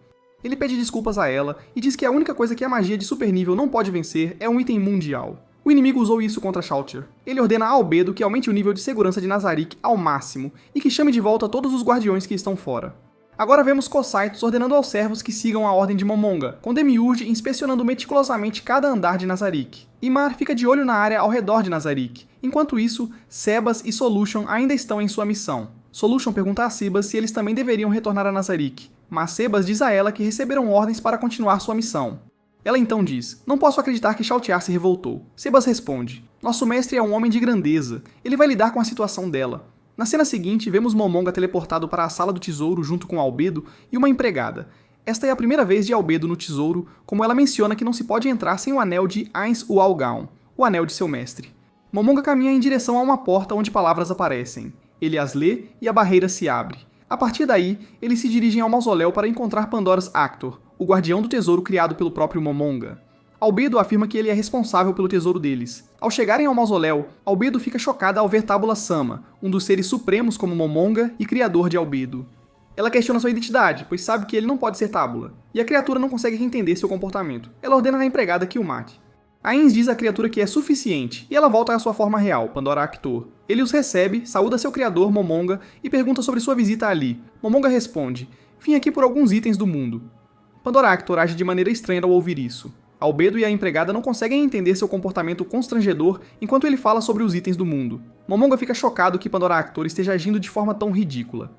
Ele pede desculpas a ela e diz que a única coisa que a magia de super nível não pode vencer é um item mundial. O inimigo usou isso contra Chaltear. Ele ordena a Albedo que aumente o nível de segurança de Nazarick ao máximo e que chame de volta todos os guardiões que estão fora. Agora vemos Cocytus ordenando aos servos que sigam a ordem de Momonga, com Demiurge inspecionando meticulosamente cada andar de Nazarick. Imar fica de olho na área ao redor de Nazarick. Enquanto isso, Sebas e Solution ainda estão em sua missão. Solution pergunta a Sebas se eles também deveriam retornar a Nazarick, mas Sebas diz a ela que receberam ordens para continuar sua missão. Ela então diz: "Não posso acreditar que Chaltear se revoltou." Sebas responde: "Nosso mestre é um homem de grandeza. Ele vai lidar com a situação dela." Na cena seguinte, vemos Momonga teleportado para a sala do tesouro junto com Albedo e uma empregada. Esta é a primeira vez de Albedo no tesouro, como ela menciona que não se pode entrar sem o anel de Ains Ualgaon, o anel de seu mestre. Momonga caminha em direção a uma porta onde palavras aparecem. Ele as lê e a barreira se abre. A partir daí, eles se dirigem ao mausoléu para encontrar Pandora's Actor, o guardião do tesouro criado pelo próprio Momonga. Albedo afirma que ele é responsável pelo tesouro deles. Ao chegarem ao mausoléu, Albedo fica chocada ao ver Tabula Sama, um dos seres supremos como Momonga e criador de Albedo. Ela questiona sua identidade, pois sabe que ele não pode ser Tabula, e a criatura não consegue entender seu comportamento. Ela ordena à empregada que o mate. Ains diz à criatura que é suficiente, e ela volta à sua forma real, Pandora Actor. Ele os recebe, saúda seu criador, Momonga, e pergunta sobre sua visita ali. Momonga responde: "Vim aqui por alguns itens do mundo." Pandora Actor age de maneira estranha ao ouvir isso. Albedo e a empregada não conseguem entender seu comportamento constrangedor enquanto ele fala sobre os itens do mundo. Momonga fica chocado que Pandora Actor esteja agindo de forma tão ridícula.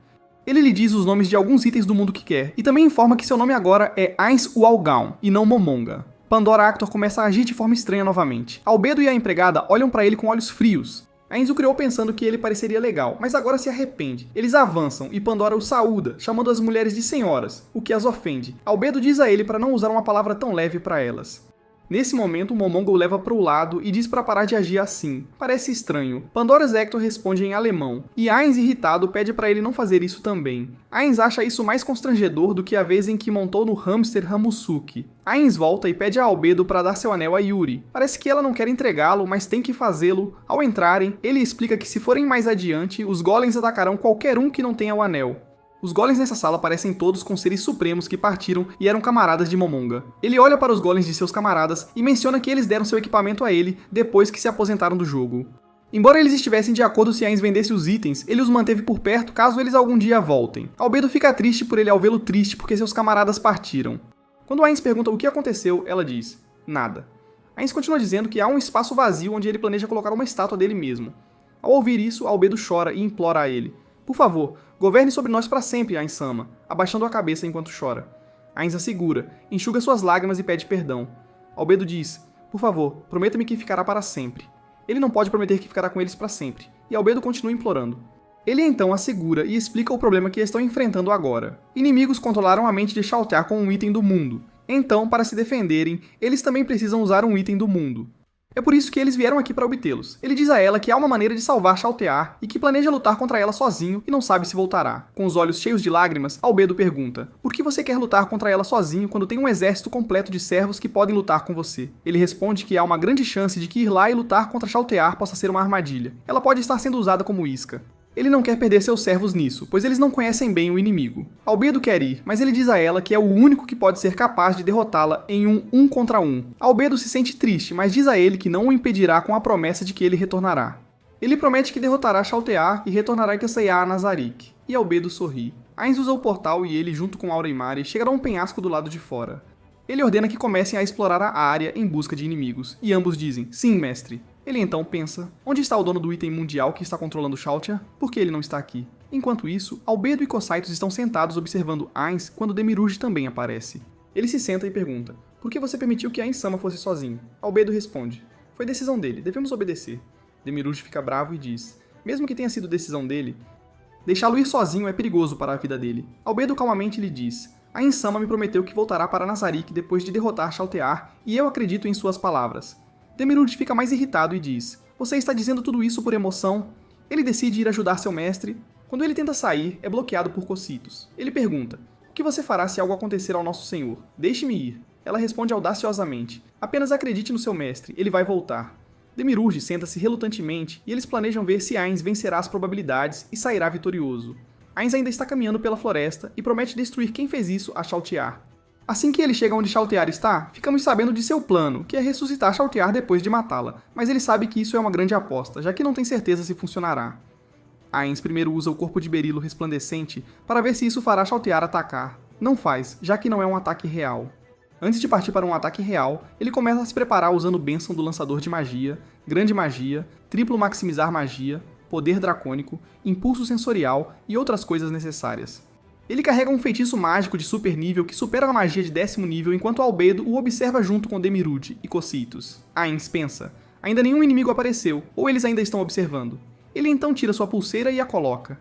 Ele lhe diz os nomes de alguns itens do mundo que quer, e também informa que seu nome agora é Ains Ualgaon, e não Momonga. Pandora Actor começa a agir de forma estranha novamente. Albedo e a empregada olham para ele com olhos frios. Ains o criou pensando que ele pareceria legal, mas agora se arrepende. Eles avançam e Pandora o saúda, chamando as mulheres de senhoras, o que as ofende. Albedo diz a ele para não usar uma palavra tão leve para elas. Nesse momento, Momonga o leva para o lado e diz para parar de agir assim. Parece estranho. Pandora's Actor responde em alemão, e Ains, irritado, pede para ele não fazer isso também. Ains acha isso mais constrangedor do que a vez em que montou no hamster Hamusuke. Ains volta e pede a Albedo para dar seu anel a Yuri. Parece que ela não quer entregá-lo, mas tem que fazê-lo. Ao entrarem, ele explica que se forem mais adiante, os golems atacarão qualquer um que não tenha o anel. Os golems nessa sala parecem todos com seres supremos que partiram e eram camaradas de Momonga. Ele olha para os golems de seus camaradas e menciona que eles deram seu equipamento a ele depois que se aposentaram do jogo. Embora eles estivessem de acordo se Ains vendesse os itens, ele os manteve por perto caso eles algum dia voltem. Albedo fica triste por ele ao vê-lo triste porque seus camaradas partiram. Quando Ains pergunta o que aconteceu, ela diz: "Nada." Ains continua dizendo que há um espaço vazio onde ele planeja colocar uma estátua dele mesmo. Ao ouvir isso, Albedo chora e implora a ele: "Por favor, governe sobre nós para sempre, Ains-sama", abaixando a cabeça enquanto chora. Ains a segura, enxuga suas lágrimas e pede perdão. Albedo diz: "Por favor, prometa-me que ficará para sempre." Ele não pode prometer que ficará com eles para sempre, e Albedo continua implorando. Ele então a segura e explica o problema que estão enfrentando agora. Inimigos controlaram a mente de Chaltear com um item do mundo. Então, para se defenderem, eles também precisam usar um item do mundo. É por isso que eles vieram aqui para obtê-los. Ele diz a ela que há uma maneira de salvar Chaltear e que planeja lutar contra ela sozinho e não sabe se voltará. Com os olhos cheios de lágrimas, Albedo pergunta: "Por que você quer lutar contra ela sozinho quando tem um exército completo de servos que podem lutar com você?" Ele responde que há uma grande chance de que ir lá e lutar contra Chaltear possa ser uma armadilha. Ela pode estar sendo usada como isca. Ele não quer perder seus servos nisso, pois eles não conhecem bem o inimigo. Albedo quer ir, mas ele diz a ela que é o único que pode ser capaz de derrotá-la em um contra um. Albedo se sente triste, mas diz a ele que não o impedirá com a promessa de que ele retornará. Ele promete que derrotará Shaltear e retornará Ikasaiah a Nazarick, e Albedo sorri. Ainz usa o portal e ele, junto com Aura-Imari, chegarão a um penhasco do lado de fora. Ele ordena que comecem a explorar a área em busca de inimigos, e ambos dizem, sim, mestre. Ele então pensa, onde está o dono do item mundial que está controlando Shaltear? Por que ele não está aqui? Enquanto isso, Albedo e Cocytus estão sentados observando Ainz quando Demiurge também aparece. Ele se senta e pergunta, por que você permitiu que Ainz-sama fosse sozinho? Albedo responde, foi decisão dele, devemos obedecer. Demiurge fica bravo e diz, mesmo que tenha sido decisão dele, deixá-lo ir sozinho é perigoso para a vida dele. Albedo calmamente lhe diz, Ainz-sama me prometeu que voltará para Nazarick depois de derrotar Shaltear, e eu acredito em suas palavras. Demiurge fica mais irritado e diz, você está dizendo tudo isso por emoção? Ele decide ir ajudar seu mestre. Quando ele tenta sair, é bloqueado por Cocytus. Ele pergunta, o que você fará se algo acontecer ao nosso senhor? Deixe-me ir. Ela responde audaciosamente, apenas acredite no seu mestre, ele vai voltar. Demiurge senta-se relutantemente e eles planejam ver se Ainz vencerá as probabilidades e sairá vitorioso. Ainz ainda está caminhando pela floresta e promete destruir quem fez isso a Shaltear. Assim que ele chega onde Shaltear está, ficamos sabendo de seu plano, que é ressuscitar Shaltear depois de matá-la, mas ele sabe que isso é uma grande aposta, já que não tem certeza se funcionará. Ainz primeiro usa o corpo de berilo resplandecente para ver se isso fará Shaltear atacar. Não faz, já que não é um ataque real. Antes de partir para um ataque real, ele começa a se preparar usando bênção do lançador de magia, grande magia, triplo maximizar magia, poder dracônico, impulso sensorial e outras coisas necessárias. Ele carrega um feitiço mágico de super nível que supera a magia de 10º nível enquanto Albedo o observa junto com Demiurge e Cocytus. Ainz pensa, ainda nenhum inimigo apareceu, ou eles ainda estão observando. Ele então tira sua pulseira e a coloca.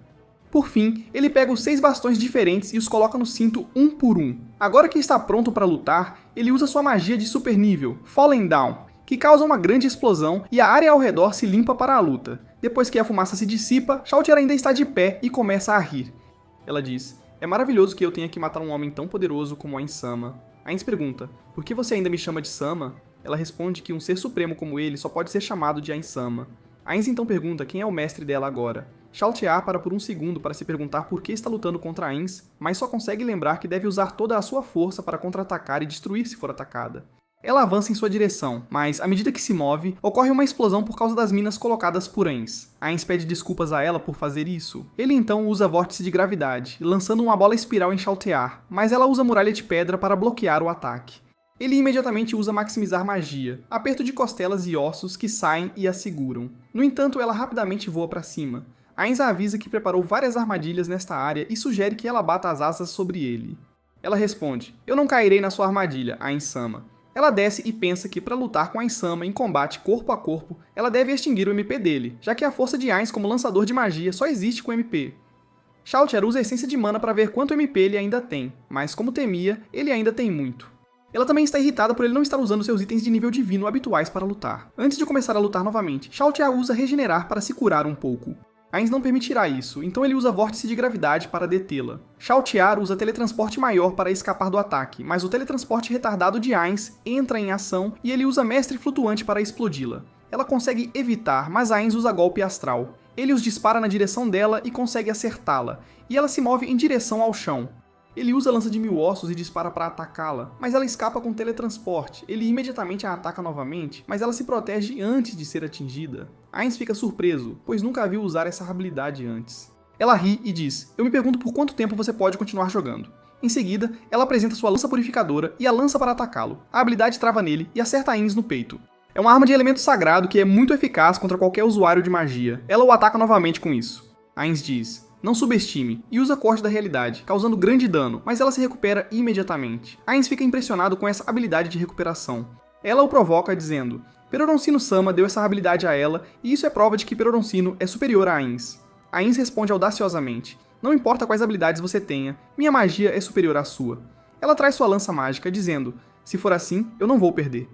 Por fim, ele pega os 6 bastões diferentes e os coloca no cinto um por um. Agora que está pronto para lutar, ele usa sua magia de super nível, Fallen Down, que causa uma grande explosão e a área ao redor se limpa para a luta. Depois que a fumaça se dissipa, Shaltear ainda está de pé e começa a rir. Ela diz, é maravilhoso que eu tenha que matar um homem tão poderoso como Ainz-sama. Ainz pergunta, por que você ainda me chama de Sama? Ela responde que um ser supremo como ele só pode ser chamado de Ainz-sama. Ainz então pergunta quem é o mestre dela agora. Shaltear para por um segundo para se perguntar por que está lutando contra Ainz, mas só consegue lembrar que deve usar toda a sua força para contra-atacar e destruir se for atacada. Ela avança em sua direção, mas, à medida que se move, ocorre uma explosão por causa das minas colocadas por Ainz. Ainz pede desculpas a ela por fazer isso. Ele então usa vórtice de gravidade, lançando uma bola espiral em Shaltear, mas ela usa muralha de pedra para bloquear o ataque. Ele imediatamente usa maximizar magia, aperto de costelas e ossos que saem e a seguram. No entanto, ela rapidamente voa para cima. Ainz a avisa que preparou várias armadilhas nesta área e sugere que ela bata as asas sobre ele. Ela responde, eu não cairei na sua armadilha, Ainz-sama. Ela desce e pensa que para lutar com Ainz-sama em combate corpo a corpo, ela deve extinguir o MP dele, já que a força de Ainz como lançador de magia só existe com MP. Shaltear usa a essência de mana para ver quanto MP ele ainda tem, mas como temia, ele ainda tem muito. Ela também está irritada por ele não estar usando seus itens de nível divino habituais para lutar. Antes de começar a lutar novamente, Shaltear usa regenerar para se curar um pouco. Ainz não permitirá isso, então ele usa vórtice de gravidade para detê-la. Shaltear usa teletransporte maior para escapar do ataque, mas o teletransporte retardado de Ainz entra em ação e ele usa mestre flutuante para explodi-la. Ela consegue evitar, mas Ainz usa golpe astral. Ele os dispara na direção dela e consegue acertá-la, e ela se move em direção ao chão. Ele usa a lança de 1000 ossos e dispara para atacá-la, mas ela escapa com teletransporte. Ele imediatamente a ataca novamente, mas ela se protege antes de ser atingida. Ainz fica surpreso, pois nunca a viu usar essa habilidade antes. Ela ri e diz, eu me pergunto por quanto tempo você pode continuar jogando. Em seguida, ela apresenta sua lança purificadora e a lança para atacá-lo. A habilidade trava nele e acerta Ainz no peito. É uma arma de elemento sagrado que é muito eficaz contra qualquer usuário de magia. Ela o ataca novamente com isso. Ainz diz, não subestime, e usa corte da realidade, causando grande dano, mas ela se recupera imediatamente. Ainz fica impressionado com essa habilidade de recuperação. Ela o provoca dizendo, Peroroncino-sama deu essa habilidade a ela, e isso é prova de que Peroroncino é superior a Ainz. Ainz responde audaciosamente, não importa quais habilidades você tenha, minha magia é superior à sua. Ela traz sua lança mágica, dizendo, se for assim, eu não vou perder.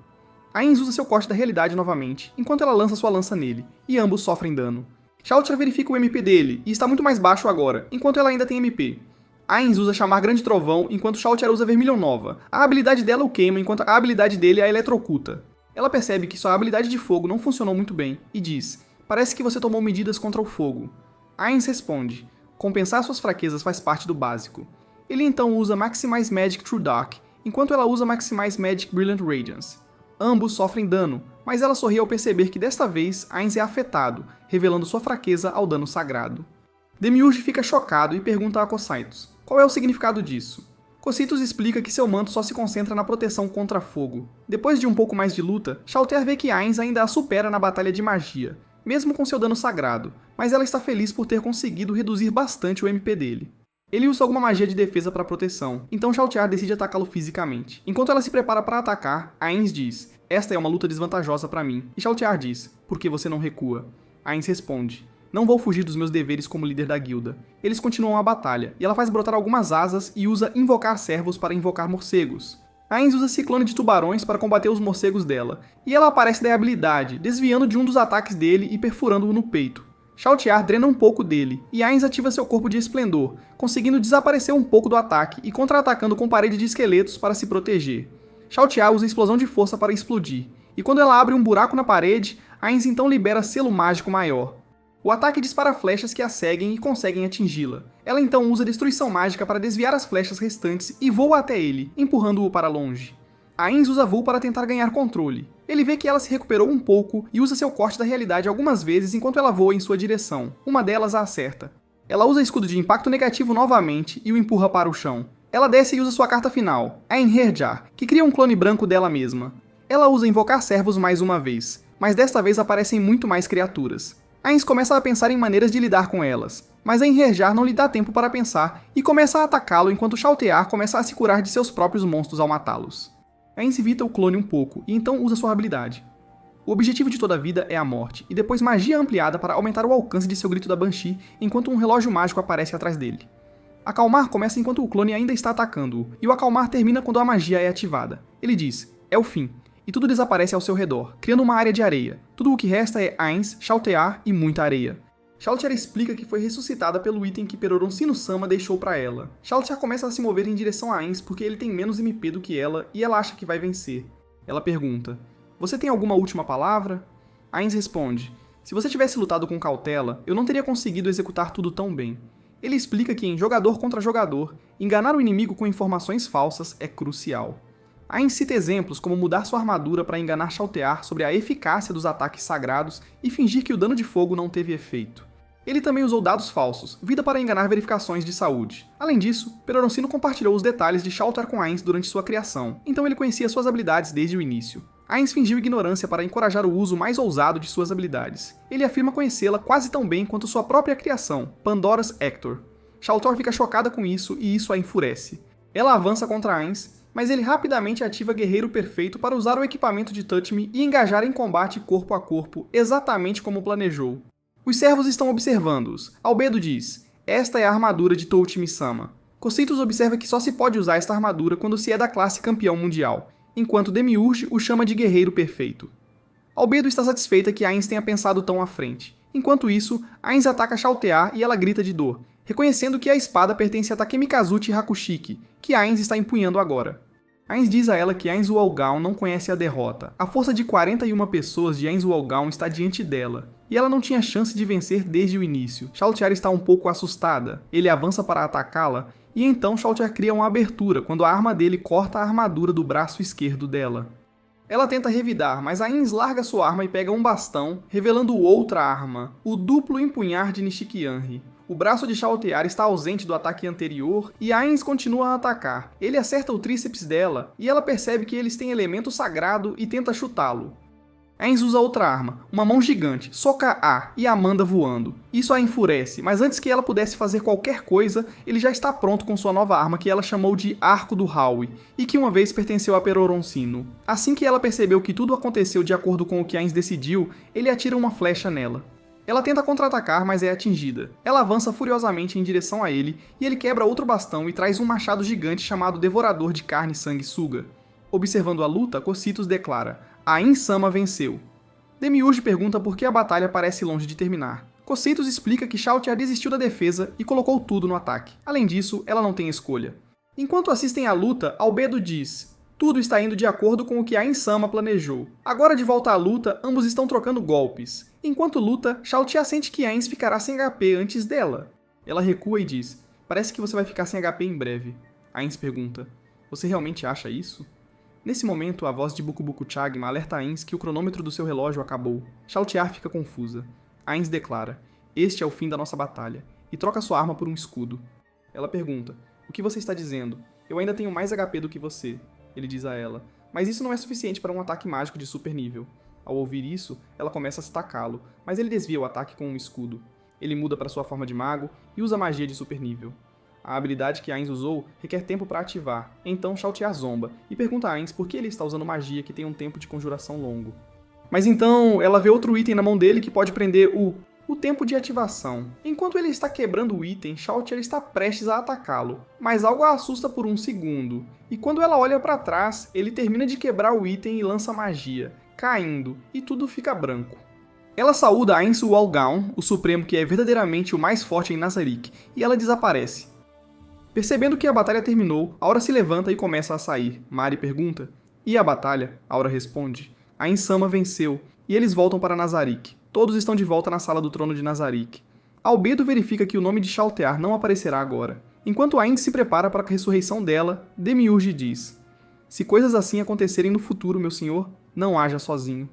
Ainz usa seu corte da realidade novamente, enquanto ela lança sua lança nele, e ambos sofrem dano. Shaltear verifica o MP dele, e está muito mais baixo agora, enquanto ela ainda tem MP. Ainz usa chamar Grande Trovão, enquanto Shaltear usa Vermilhão Nova. A habilidade dela o queima, enquanto a habilidade dele a eletrocuta. Ela percebe que sua habilidade de fogo não funcionou muito bem, e diz, parece que você tomou medidas contra o fogo. Ainz responde: compensar suas fraquezas faz parte do básico. Ele então usa Maximize Magic True Dark, enquanto ela usa Maximize Magic Brilliant Radiance. Ambos sofrem dano, mas ela sorri ao perceber que desta vez Ainz é afetado, revelando sua fraqueza ao dano sagrado. Demiurge fica chocado e pergunta a Cocytus: qual é o significado disso? Cocytus explica que seu manto só se concentra na proteção contra fogo. Depois de um pouco mais de luta, Chalter vê que Ainz ainda a supera na batalha de magia, mesmo com seu dano sagrado, mas ela está feliz por ter conseguido reduzir bastante o MP dele. Ele usa alguma magia de defesa para proteção, então Chalter decide atacá-lo fisicamente. Enquanto ela se prepara para atacar, Ainz diz: esta é uma luta desvantajosa para mim, e Chalter diz: por que você não recua? Ainz responde: não vou fugir dos meus deveres como líder da guilda. Eles continuam a batalha, e ela faz brotar algumas asas e usa Invocar Servos para invocar morcegos. Ainz usa Ciclone de Tubarões para combater os morcegos dela, e ela aparece da habilidade, desviando de um dos ataques dele e perfurando-o no peito. Chalter drena um pouco dele, e Ainz ativa seu corpo de esplendor, conseguindo desaparecer um pouco do ataque e contra-atacando com parede de esqueletos para se proteger. Chalter usa Explosão de Força para explodir, e quando ela abre um buraco na parede, Ainz então libera Selo Mágico Maior. O ataque dispara flechas que a seguem e conseguem atingi-la. Ela então usa Destruição Mágica para desviar as flechas restantes e voa até ele, empurrando-o para longe. Ainz usa voo para tentar ganhar controle. Ele vê que ela se recuperou um pouco e usa seu corte da realidade algumas vezes enquanto ela voa em sua direção. Uma delas a acerta. Ela usa escudo de impacto negativo novamente e o empurra para o chão. Ela desce e usa sua carta final, a Einherjar, que cria um clone branco dela mesma. Ela usa Invocar Servos mais uma vez, mas desta vez aparecem muito mais criaturas. Ainz começa a pensar em maneiras de lidar com elas, mas a Einherjar não lhe dá tempo para pensar e começa a atacá-lo enquanto Chalter começa a se curar de seus próprios monstros ao matá-los. Ainz evita o clone um pouco e então usa sua habilidade. O objetivo de toda a vida é a morte, e depois magia ampliada para aumentar o alcance de seu grito da Banshee enquanto um relógio mágico aparece atrás dele. Acalmar começa enquanto o clone ainda está atacando-o, e o acalmar termina quando a magia é ativada. Ele diz: é o fim. E tudo desaparece ao seu redor, criando uma área de areia. Tudo o que resta é Ainz, Chalter e muita areia. Chalter explica que foi ressuscitada pelo item que Peroroncino-sama deixou para ela. Chalter começa a se mover em direção a Ainz porque ele tem menos MP do que ela e ela acha que vai vencer. Ela pergunta: você tem alguma última palavra? Ainz responde: se você tivesse lutado com cautela, eu não teria conseguido executar tudo tão bem. Ele explica que em jogador contra jogador, enganar o inimigo com informações falsas é crucial. Ainz cita exemplos como mudar sua armadura para enganar Chalter sobre a eficácia dos ataques sagrados e fingir que o dano de fogo não teve efeito. Ele também usou dados falsos, vida para enganar verificações de saúde. Além disso, Peroroncino compartilhou os detalhes de Chalter com Ainz durante sua criação, então ele conhecia suas habilidades desde o início. Ainz fingiu ignorância para encorajar o uso mais ousado de suas habilidades. Ele afirma conhecê-la quase tão bem quanto sua própria criação, Pandora's Hector. Chalter fica chocada com isso e isso a enfurece. Ela avança contra Ainz, mas ele rapidamente ativa Guerreiro Perfeito para usar o equipamento de Touch Me e engajar em combate corpo a corpo, exatamente como planejou. Os servos estão observando-os. Albedo diz: esta é a armadura de Touch Me-sama. Cocytus observa que só se pode usar esta armadura quando se é da classe Campeão Mundial, enquanto Demiurge o chama de Guerreiro Perfeito. Albedo está satisfeita que Ainz tenha pensado tão à frente. Enquanto isso, Ainz ataca Chalter e ela grita de dor, reconhecendo que a espada pertence a Takemikazuchi Hakushiki, que Ainz está empunhando agora. Ainz diz a ela que Ainz Wolgaun não conhece a derrota. A força de 41 pessoas de Ainz Wolgaun está diante dela, e ela não tinha chance de vencer desde o início. Chalter está um pouco assustada. Ele avança para atacá-la, e então Chalter cria uma abertura quando a arma dele corta a armadura do braço esquerdo dela. Ela tenta revidar, mas Ainz larga sua arma e pega um bastão, revelando outra arma, o duplo empunhar de Nishikianri. O braço de Chalter está ausente do ataque anterior e Ainz continua a atacar. Ele acerta o tríceps dela e ela percebe que eles têm elemento sagrado e tenta chutá-lo. Ainz usa outra arma, uma mão gigante, soca A e a manda voando. Isso a enfurece, mas antes que ela pudesse fazer qualquer coisa, ele já está pronto com sua nova arma que ela chamou de Arco do Howie, e que uma vez pertenceu a Peroroncino. Assim que ela percebeu que tudo aconteceu de acordo com o que Ainz decidiu, ele atira uma flecha nela. Ela tenta contra-atacar, mas é atingida. Ela avança furiosamente em direção a ele, e ele quebra outro bastão e traz um machado gigante chamado Devorador de Carne e Sanguessuga. Observando a luta, Cocytus declara: a Ainz-sama venceu. Demiurge pergunta por que a batalha parece longe de terminar. Cocytus explica que Chalter desistiu da defesa e colocou tudo no ataque. Além disso, ela não tem escolha. Enquanto assistem à luta, Albedo diz: Tudo está indo de acordo com o que a Insama planejou. Agora de volta à luta, ambos estão trocando golpes. Enquanto luta, Xiaotia sente que Ainz ficará sem HP antes dela. Ela recua e diz, parece que você vai ficar sem HP em breve. Ainz pergunta, você realmente acha isso? Nesse momento, a voz de Buku Buku Chagma alerta Ainz que o cronômetro do seu relógio acabou. Xiaotia fica confusa. Ainz declara, este é o fim da nossa batalha, e troca sua arma por um escudo. Ela pergunta, o que você está dizendo? Eu ainda tenho mais HP do que você. Ele diz a ela, mas isso não é suficiente para um ataque mágico de super nível. Ao ouvir isso, ela começa a atacá-lo, mas ele desvia o ataque com um escudo. Ele muda para sua forma de mago e usa magia de super nível. A habilidade que Ainz usou requer tempo para ativar, então Xiaotia zomba e pergunta a Ainz por que ele está usando magia que tem um tempo de conjuração longo. Mas então ela vê outro item na mão dele que pode prender o tempo de ativação. Enquanto ele está quebrando o item, Xiaotia está prestes a atacá-lo, mas algo a assusta por um segundo. E quando ela olha para trás, ele termina de quebrar o item e lança magia, caindo, e tudo fica branco. Ela saúda Ainz Walgaon, o Supremo que é verdadeiramente o mais forte em Nazarick, e ela desaparece. Percebendo que a batalha terminou, Aura se levanta e começa a sair. Mari pergunta, e a batalha? Aura responde, a Insama venceu, e eles voltam para Nazarick. Todos estão de volta na sala do trono de Nazarick. Albedo verifica que o nome de Shaltear não aparecerá agora. Enquanto Ainz se prepara para a ressurreição dela, Demiurge diz, se coisas assim acontecerem no futuro, meu senhor, não haja sozinho.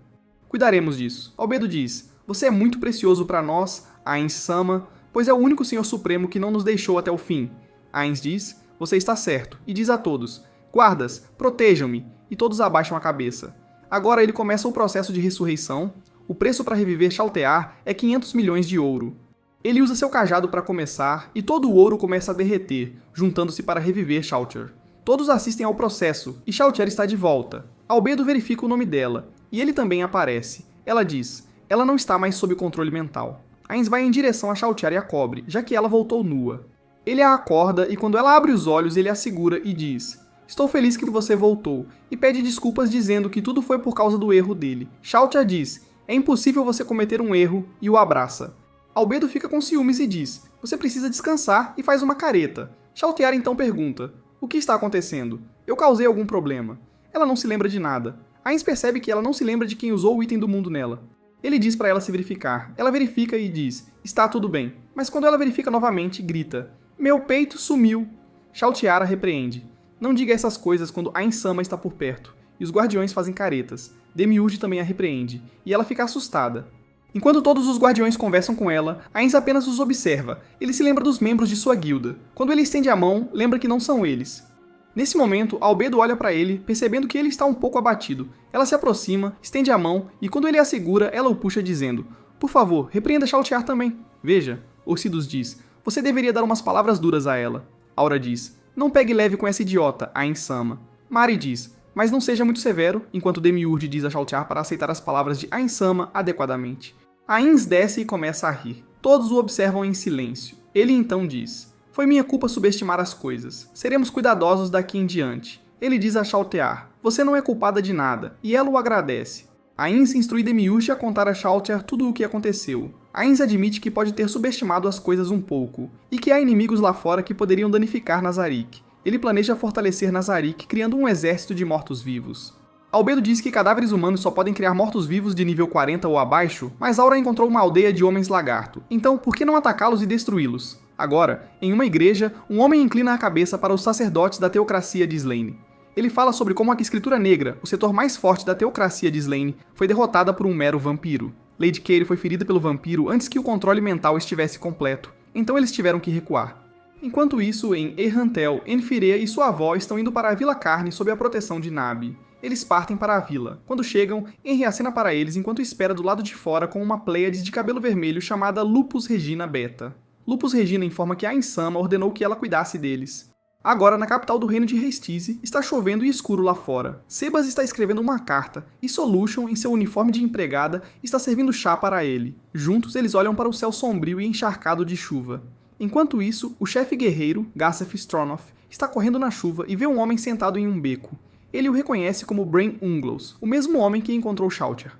Cuidaremos disso. Albedo diz, você é muito precioso para nós, Ainz-sama, pois é o único senhor supremo que não nos deixou até o fim. Ainz diz, você está certo, e diz a todos, guardas, protejam-me, e todos abaixam a cabeça. Agora ele começa o processo de ressurreição. O preço para reviver Shaltear é 500 milhões de ouro. Ele usa seu cajado para começar, e todo o ouro começa a derreter, juntando-se para reviver Shaltear. Todos assistem ao processo, e Shaltear está de volta. Albedo verifica o nome dela, e ele também aparece. Ela diz, ela não está mais sob controle mental. Ainz vai em direção a Shaltear e a cobre, já que ela voltou nua. Ele a acorda, e quando ela abre os olhos, ele a segura e diz, estou feliz que você voltou, e pede desculpas dizendo que tudo foi por causa do erro dele. Shaltear diz, é impossível você cometer um erro, e o abraça. Albedo fica com ciúmes e diz, você precisa descansar, e faz uma careta. Shaltear então pergunta, o que está acontecendo? Eu causei algum problema? Ela não se lembra de nada. Ainz percebe que ela não se lembra de quem usou o item do mundo nela. Ele diz para ela se verificar. Ela verifica e diz, está tudo bem. Mas quando ela verifica novamente, grita, meu peito sumiu. Shaltear a repreende. Não diga essas coisas quando Ainz-sama está por perto. E os guardiões fazem caretas. Demiurge também a repreende, e ela fica assustada. Enquanto todos os guardiões conversam com ela, Ainz apenas os observa. Ele se lembra dos membros de sua guilda. Quando ele estende a mão, lembra que não são eles. Nesse momento, Albedo olha para ele, percebendo que ele está um pouco abatido. Ela se aproxima, estende a mão, e quando ele a segura, ela o puxa dizendo, por favor, repreenda Shaltear também. Veja, Orcidus diz, você deveria dar umas palavras duras a ela. Aura diz, não pegue leve com essa idiota, Ainz-sama. Mari diz, mas não seja muito severo, enquanto Demiurge diz a Shaltear para aceitar as palavras de Ainz-sama adequadamente. Ainz desce e começa a rir. Todos o observam em silêncio. Ele então diz, foi minha culpa subestimar as coisas. Seremos cuidadosos daqui em diante. Ele diz a Shaltear, você não é culpada de nada, e ela o agradece. Ainz instrui Demiurge a contar a Shaltear tudo o que aconteceu. Ainz admite que pode ter subestimado as coisas um pouco, e que há inimigos lá fora que poderiam danificar Nazarick. Ele planeja fortalecer Nazarick criando um exército de mortos-vivos. Albedo diz que cadáveres humanos só podem criar mortos-vivos de nível 40 ou abaixo, mas Aura encontrou uma aldeia de homens-lagarto, então por que não atacá-los e destruí-los? Agora, em uma igreja, um homem inclina a cabeça para os sacerdotes da teocracia de Slane. Ele fala sobre como a escritura negra, o setor mais forte da teocracia de Slane, foi derrotada por um mero vampiro. Lady Keiri foi ferida pelo vampiro antes que o controle mental estivesse completo, então eles tiveram que recuar. Enquanto isso, em Errantel, Enfirea e sua avó estão indo para a Vila Carne sob a proteção de Nabi. Eles partem para a vila. Quando chegam, Henry acena para eles enquanto espera do lado de fora com uma pleiade de cabelo vermelho chamada Lupus Regina Beta. Lupus Regina informa que Ainz-sama ordenou que ela cuidasse deles. Agora, na capital do reino de Restize, está chovendo e escuro lá fora. Sebas está escrevendo uma carta, e Solution, em seu uniforme de empregada, está servindo chá para ele. Juntos, eles olham para o céu sombrio e encharcado de chuva. Enquanto isso, o chefe guerreiro, Gassef Stronoff, está correndo na chuva e vê um homem sentado em um beco. Ele o reconhece como Brain Unglos, o mesmo homem que encontrou Shaltear.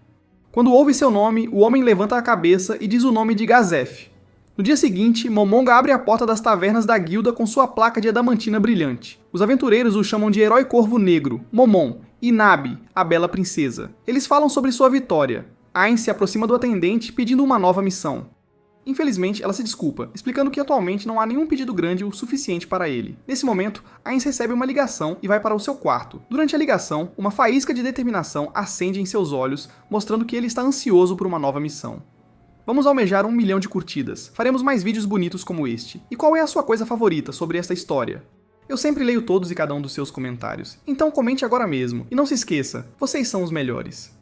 Quando ouve seu nome, o homem levanta a cabeça e diz o nome de Gazef. No No dia seguinte, Momonga abre a porta das tavernas da guilda com sua placa de adamantina brilhante. Os aventureiros o chamam de Herói Corvo Negro, Momon, e Nabi, a Bela Princesa. Eles falam sobre sua vitória. Ain se aproxima do atendente pedindo uma nova missão. Infelizmente, ela se desculpa, explicando que atualmente não há nenhum pedido grande o suficiente para ele. Nesse momento, Ain recebe uma ligação e vai para o seu quarto. Durante a ligação, uma faísca de determinação acende em seus olhos, mostrando que ele está ansioso por uma nova missão. Vamos almejar 1 milhão de curtidas. Faremos mais vídeos bonitos como este. E qual é a sua coisa favorita sobre esta história? Eu sempre leio todos e cada um dos seus comentários, então comente agora mesmo. E não se esqueça, vocês são os melhores.